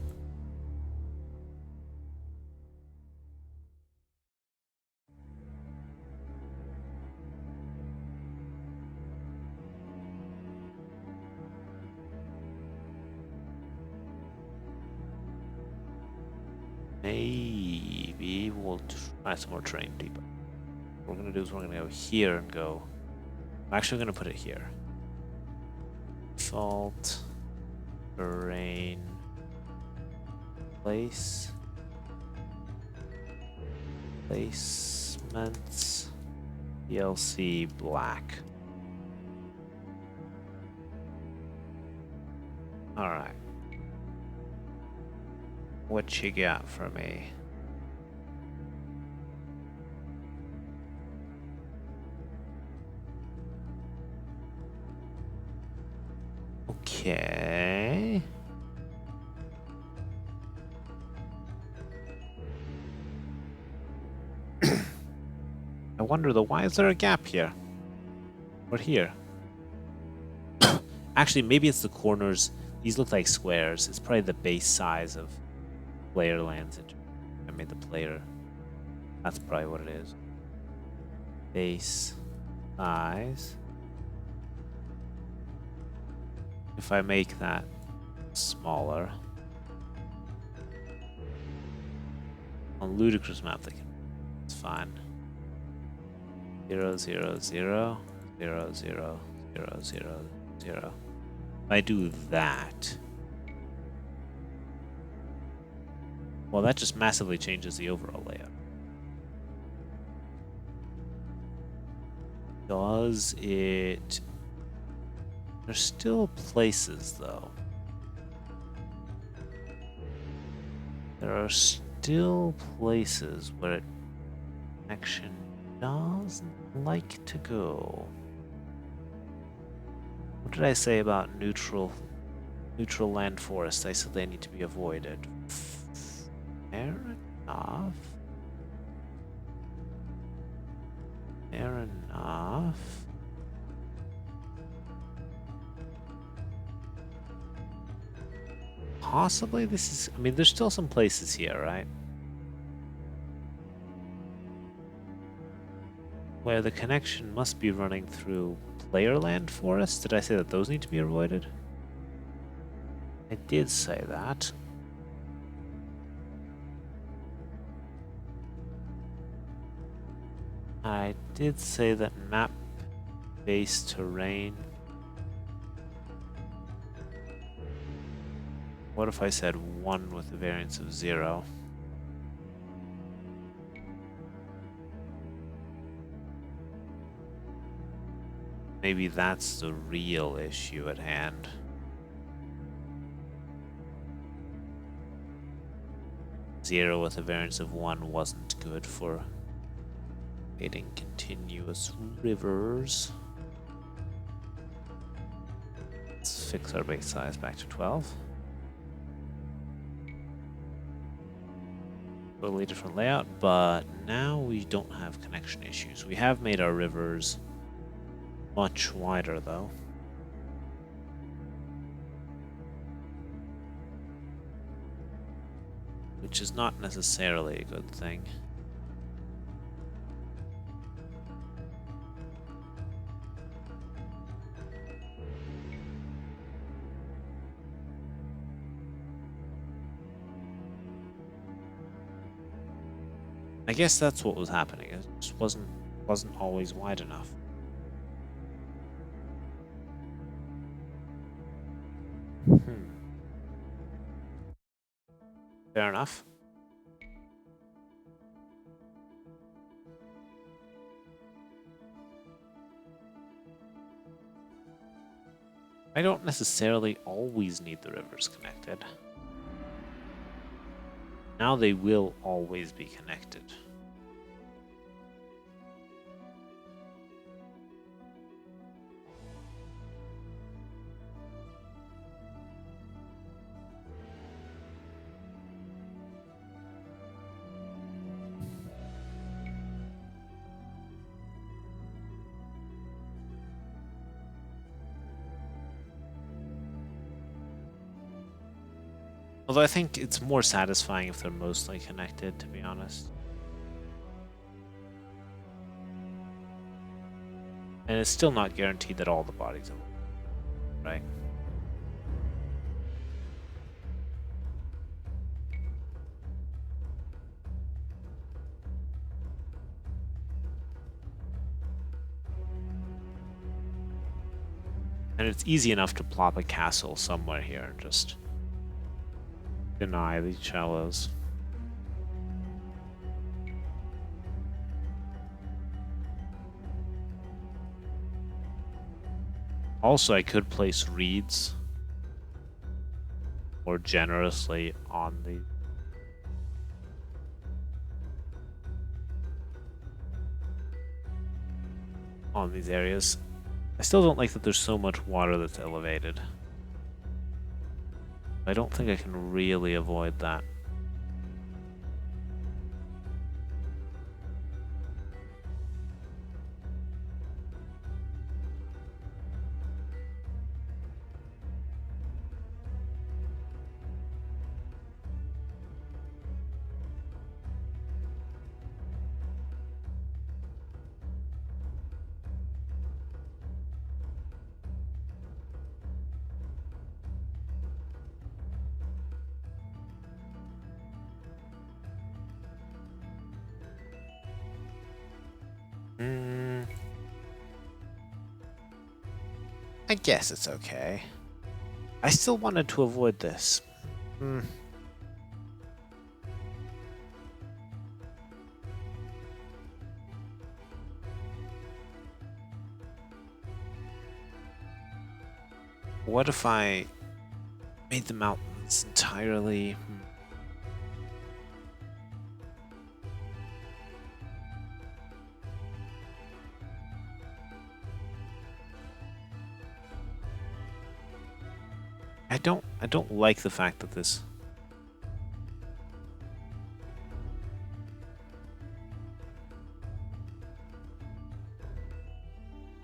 Maybe we'll try some more terrain debug. What we're gonna do is we're gonna go here and go. I'm actually gonna put it here. Default terrain place placements DLC black. All right. What you got for me? Okay. I wonder though, why is there a gap here? Or here? Actually, maybe it's the corners. These look like squares. It's probably the base size of player lands. I made the player. That's probably what it is. Base size. If I make that smaller. On ludicrous map, it's fine. 0, 0, 0, 0, 0, 0, 0, 0. If I do that, well, that just massively changes the overall layout. Does it? There's still places, though. There are still places where it actually doesn't like to go. What did I say about neutral land forests? I said they need to be avoided. Fair enough. Fair enough. possibly this is... I mean, there's still some places here, right? Where the connection must be running through Playerland Forest. Did I say that those need to be avoided? I did say that. I did say that map-based terrain. What if I said 1 with a variance of 0? Maybe that's the real issue at hand. Zero with a variance of 1 wasn't good for creating continuous rivers. Let's fix our base size back to 12. Totally different layout, but now we don't have connection issues. We have made our rivers much wider though. Which is not necessarily a good thing. I guess that's what was happening. It just wasn't always wide enough. Fair enough. I don't necessarily always need the rivers connected. Now they will always be connected. Although I think it's more satisfying if they're mostly connected, to be honest. And it's still not guaranteed that all the bodies are, right? And it's easy enough to plop a castle somewhere here and just deny these shallows. Also, I could place reeds more generously on these areas. I still don't like that there's so much water that's elevated. I don't think I can really avoid that. I guess it's okay. I still wanted to avoid this. What if I made the mountains entirely... I don't like the fact that this...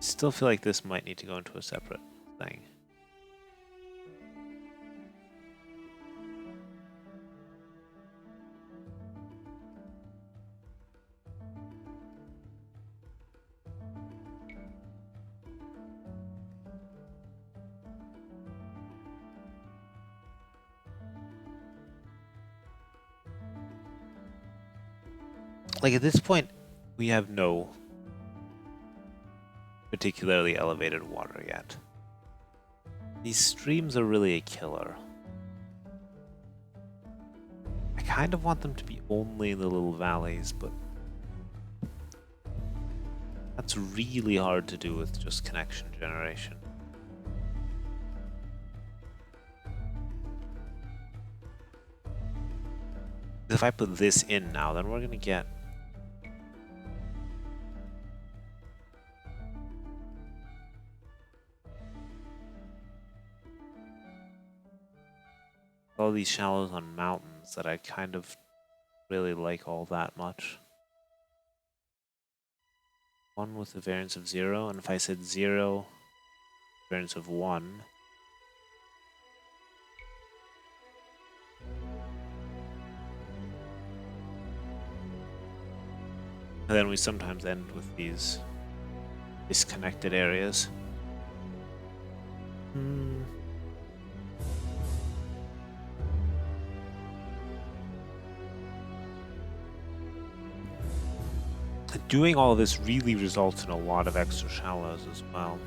Still feel like this might need to go into a separate thing. Like at this point, we have no particularly elevated water yet. These streams are really a killer. I kind of want them to be only in the little valleys, but that's really hard to do with just connection generation. If I put this in now, then we're gonna get all these shallows on mountains that I kind of really like all that much. One with a variance of 0, and if I said 0, variance of 1. And then we sometimes end with these disconnected areas. Doing all of this really results in a lot of extra shallows as well.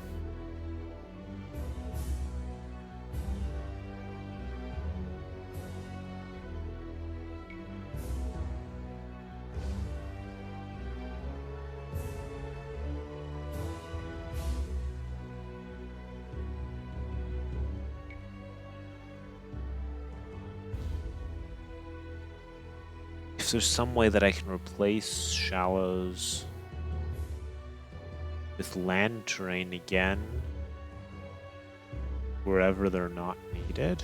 If there's some way that I can replace shallows with land terrain again, wherever they're not needed.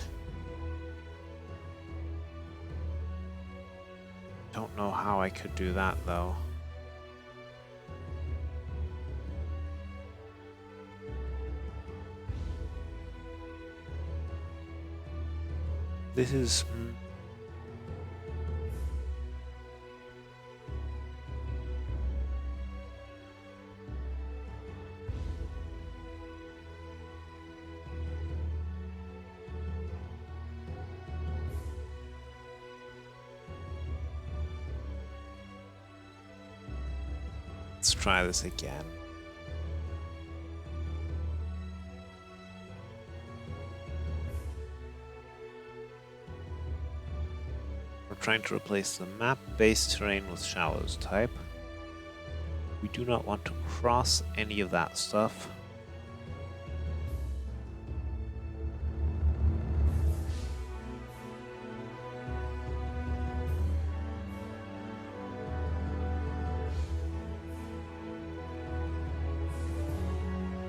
Don't know how I could do that though. This is... Let's try this again. We're trying to replace the map-based terrain with shallows type. We do not want to cross any of that stuff.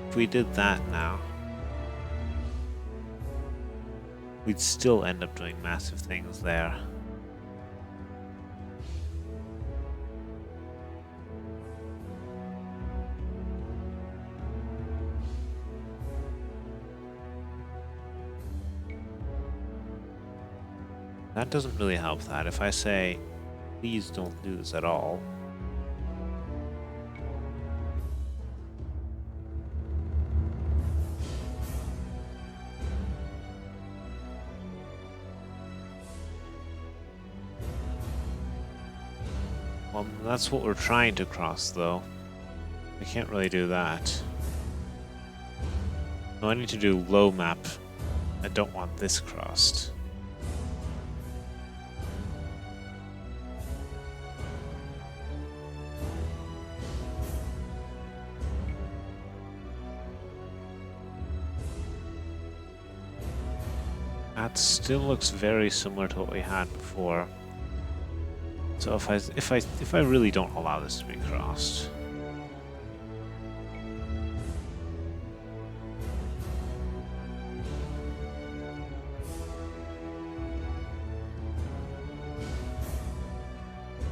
If we did that now, we'd still end up doing massive things there. That doesn't really help that. If I say, please don't do this at all, well, that's what we're trying to cross, though. I can't really do that. No, I need to do low map. I don't want this crossed. That still looks very similar to what we had before. So if I really don't allow this to be crossed,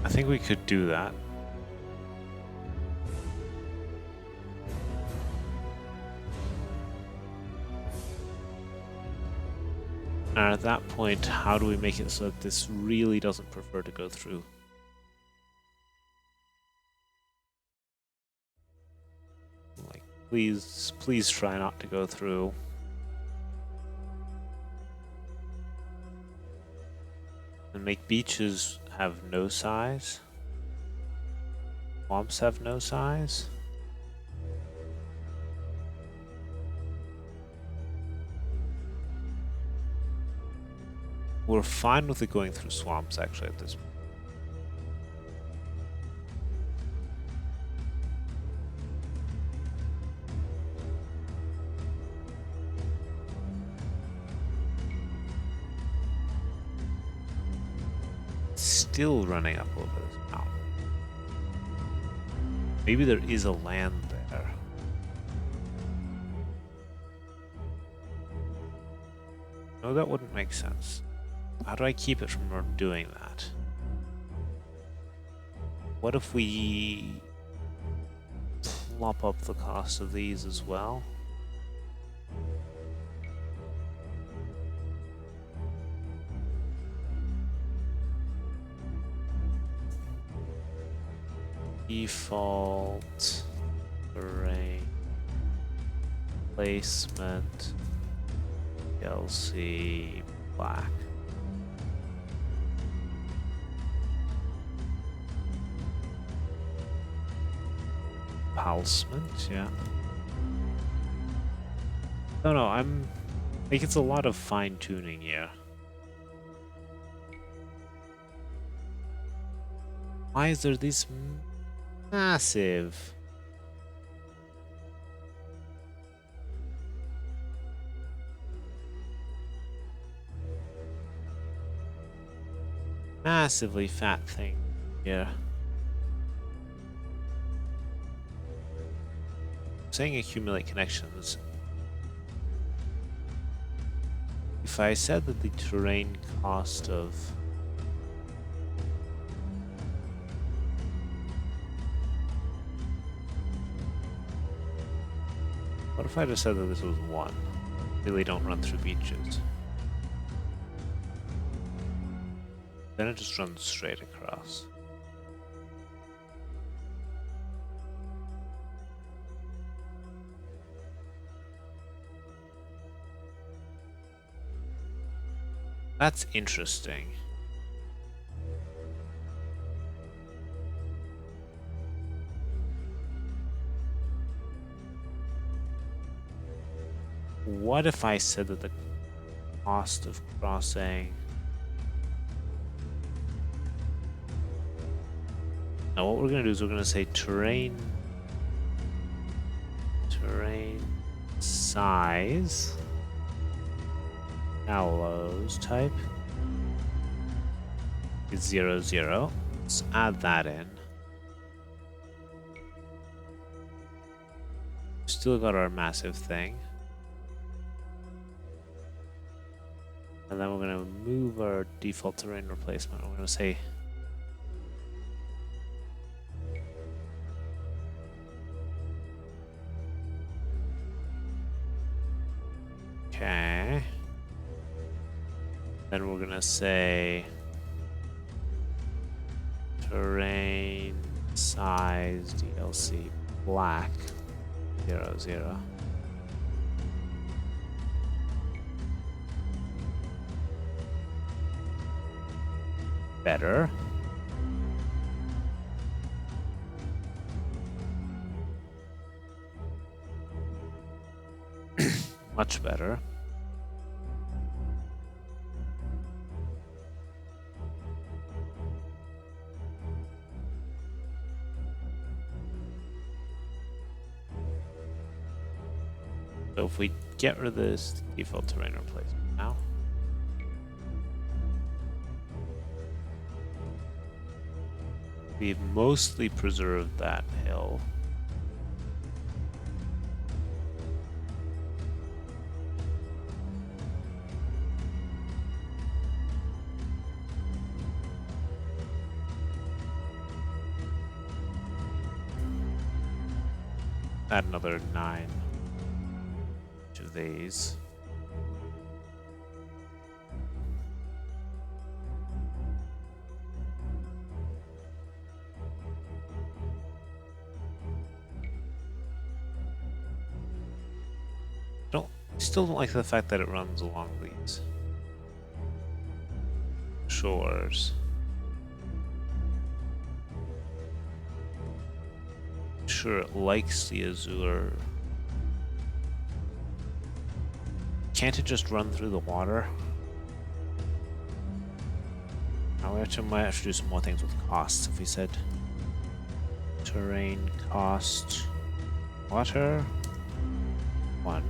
I think we could do that. And at that point, how do we make it so that this really doesn't prefer to go through? Like, please try not to go through. And make beaches have no size. Swamps have no size? We're fine with it going through swamps, actually, at this point. Still running up over this mountain. Maybe there is a land there. No, that wouldn't make sense. How do I keep it from doing that? What if we plop up the cost of these as well? Default terrain placement DLC black. Pulsement, yeah. No, I think it's a lot of fine tuning here. Why is there this massive? Massively fat thing here. Saying accumulate connections. If I said that the terrain cost of what if I just said that this was 1? Really don't run through beaches. Then it just runs straight across. That's interesting. What if I said that the cost of crossing... Now what we're going to do is we're going to say terrain size allows type is 0, 0. Let's add that in. Still got our massive thing. And then we're going to move our default terrain replacement. We're going to say okay. Then we're going to say terrain size DLC black 0, 0. Better. Much better. So if we get rid of this default terrain replacement now, we've mostly preserved that hill. Add another 9 of these. Still don't like the fact that it runs along these shores. Sure, it likes the azure. Can't it just run through the water? Now might have to do some more things with costs. If we said terrain cost water 1,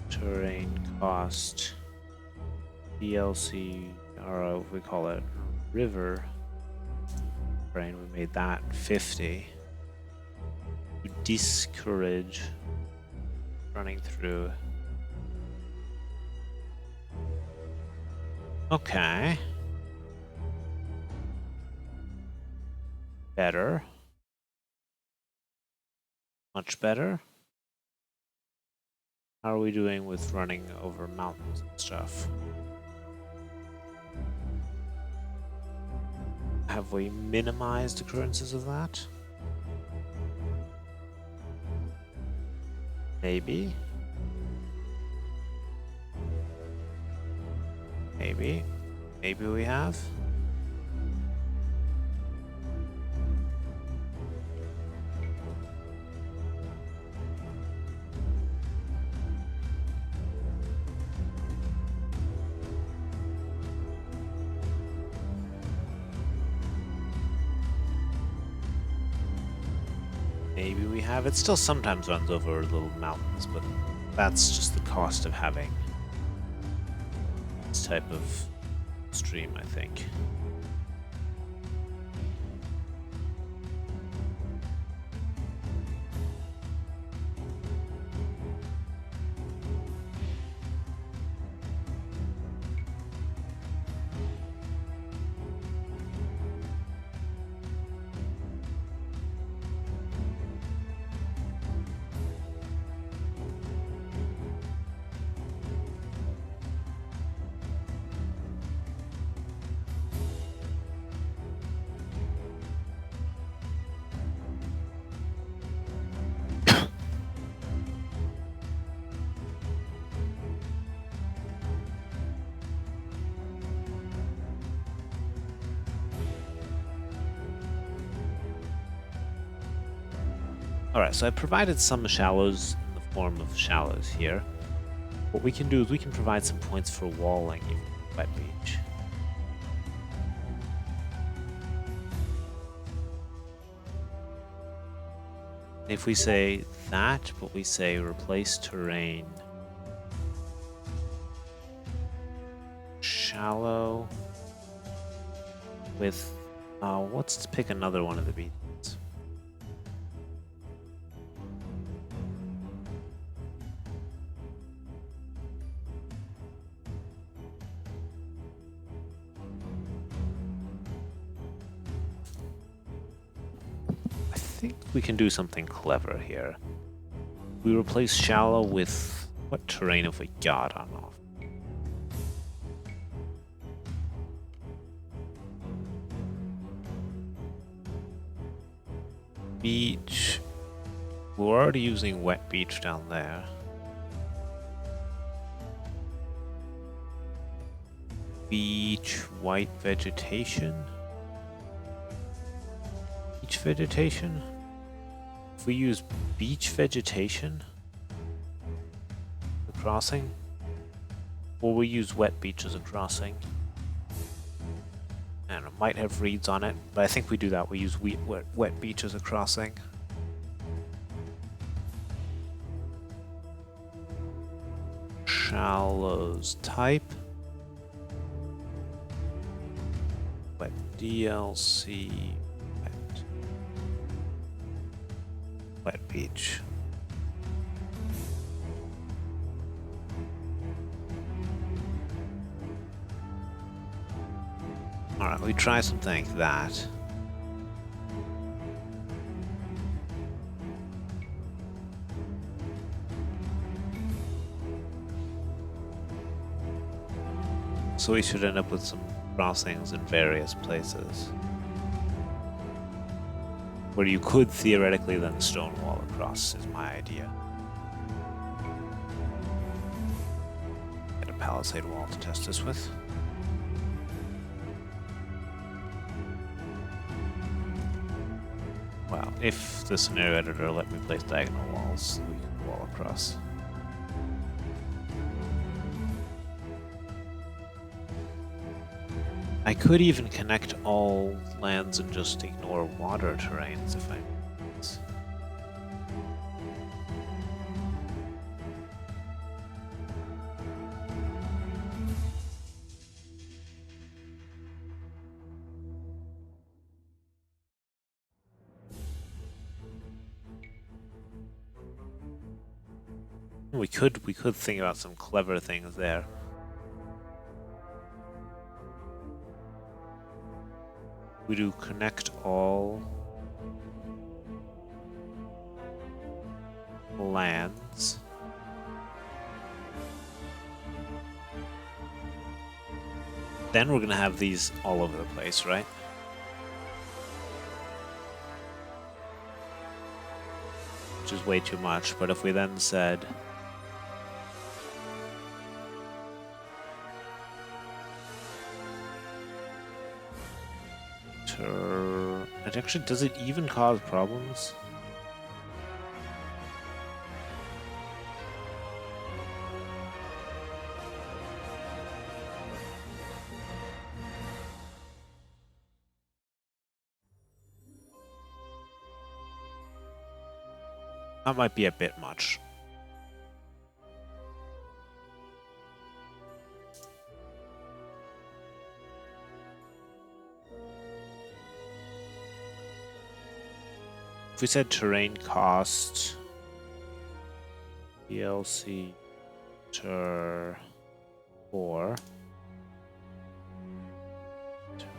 terrain cost DLC, or we call it river terrain, we made that 50 to discourage running through. Okay. Better. Much better. How are we doing with running over mountains and stuff? Have we minimized occurrences of that? Maybe. Maybe. Maybe we have. Maybe we have. It still sometimes runs over little mountains, but that's just the cost of having this type of stream, I think. Alright, so I provided some shallows in the form of shallows here. What we can do is we can provide some points for walling in wet beach. If we say that, but we say replace terrain shallow with let's pick another one of the beaches. I think we can do something clever here. We replace shallow with what terrain have we got on off? Beach. We're already using wet beach down there. Beach, white vegetation. Beach vegetation? If we use beach vegetation, the crossing, or we use wet beach as a crossing. And it might have reeds on it, but I think we do that. We use wet beach as a crossing. Shallows type. Wet DLC. Wet beach. Alright, we try something like that. So we should end up with some crossings in various places. Where you could theoretically then stone wall across, is my idea. Get a palisade wall to test this with. Well, if the scenario editor let me place diagonal walls, we can wall across. I could even connect all lands and just ignore water terrains if I want. We could think about some clever things there. We do connect all lands. Then we're gonna have these all over the place, right? Which is way too much, but if we then said it actually, does it even cause problems? That might be a bit much. If we said terrain cost, DLC ter 4,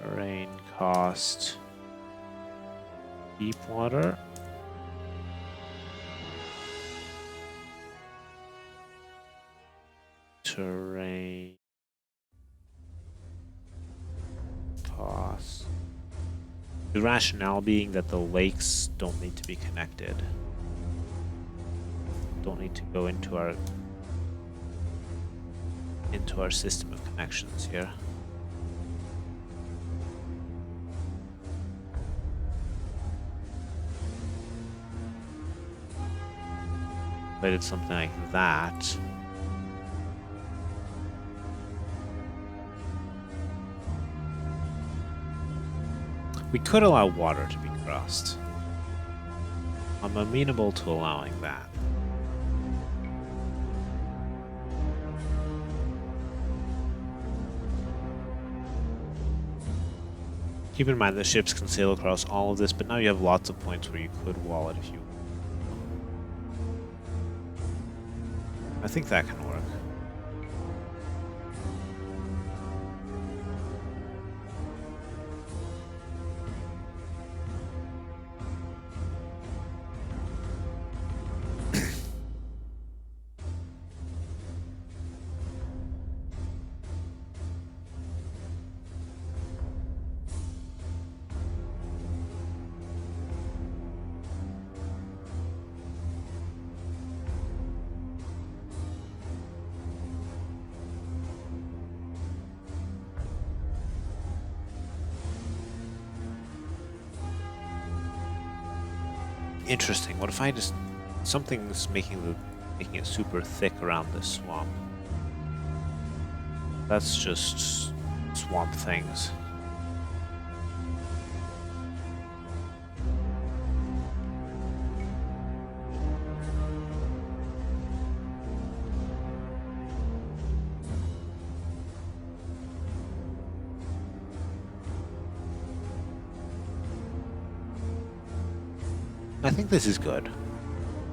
terrain cost deep water, terrain cost. The rationale being that the lakes don't need to be connected. Don't need to go into our system of connections here. If I did something like that. We could allow water to be crossed. I'm amenable to allowing that. Keep in mind that ships can sail across all of this, but now you have lots of points where you could wall it if you... I think that can work. Interesting. What if I just... something's making it super thick around this swamp. That's just swamp things. I think this is good.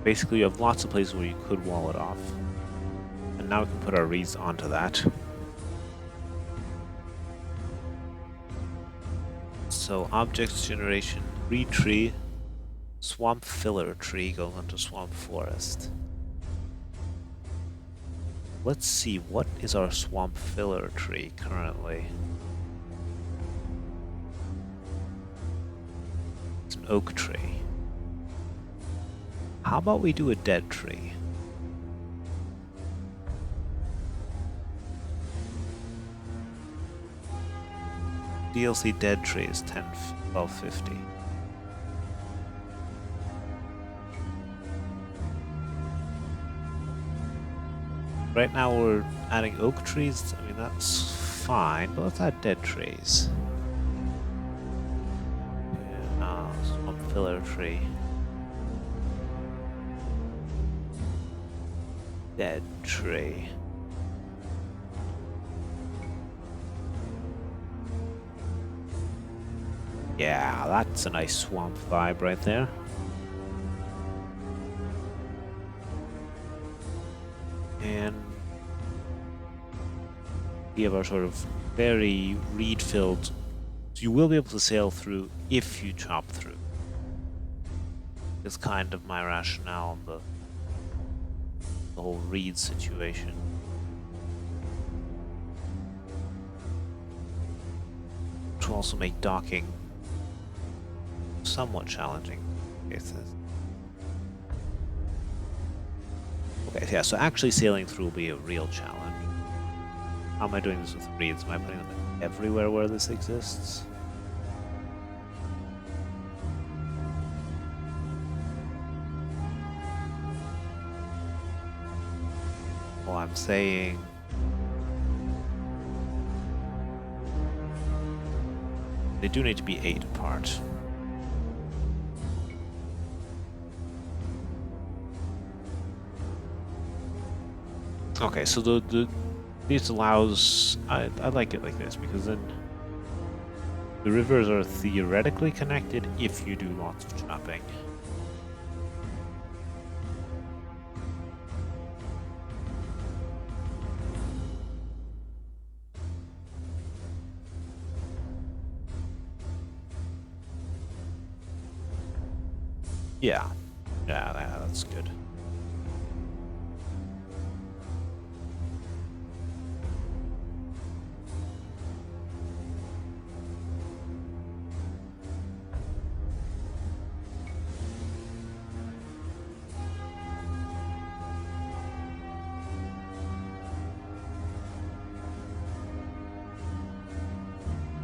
Basically, you have lots of places where you could wall it off. And now we can put our reeds onto that. So, objects generation, reed tree, swamp filler tree goes onto swamp forest. Let's see, what is our swamp filler tree currently? It's an oak tree. How about we do a dead tree? DLC dead tree is 1250. Right now we're adding oak trees. I mean, that's fine, but let's add dead trees. Yeah, swamp filler tree. Dead tree. Yeah, that's a nice swamp vibe right there. And we have our sort of very reed-filled, so you will be able to sail through if you chop through. It's kind of my rationale on the whole reed situation. Which will also make docking somewhat challenging cases. Okay, yeah, so actually sailing through will be a real challenge. How am I doing this with reeds? Am I putting them everywhere where this exists? Well, I'm saying... they do need to be 8 apart. Okay, so this allows... I like it like this, because then the rivers are theoretically connected if you do lots of chopping. Yeah, that's good.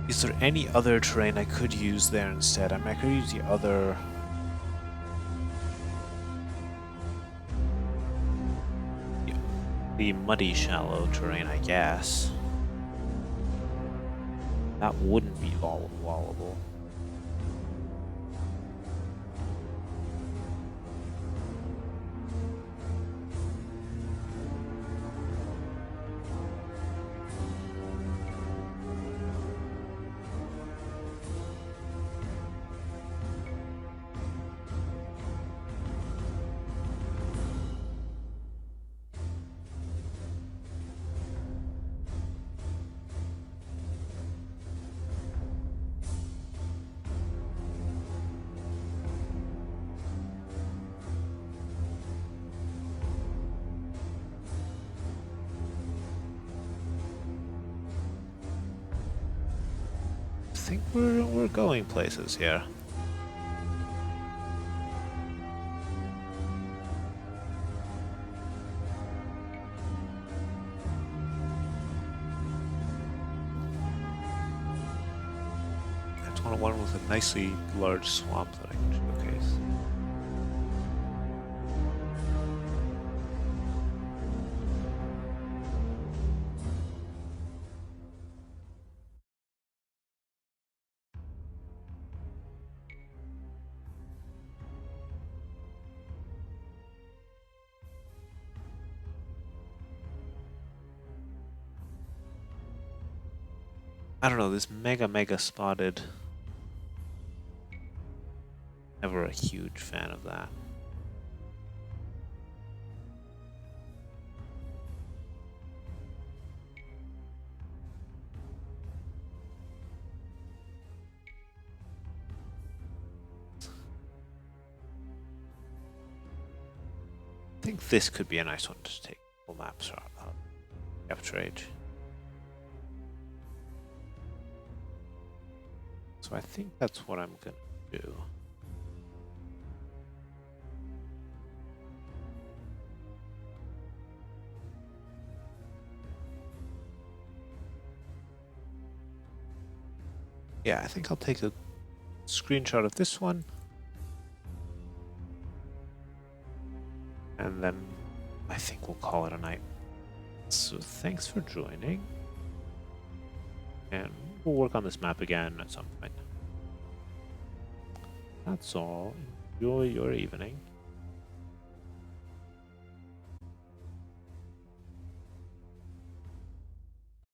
Is there any other terrain I could use there instead? I mean, I could use the other... the muddy, shallow terrain, I guess. That wouldn't be wallable. I think we're going places here. I just want one with a nicely large swamp that I can showcase. I don't know, this mega spotted. Never a huge fan of that. I think this could be a nice one to take full maps out. Capture age. So I think that's what I'm gonna do. Yeah, I think I'll take a screenshot of this one. And then I think we'll call it a night. So thanks for joining. And we'll work on this map again at some point. That's all. Enjoy your evening.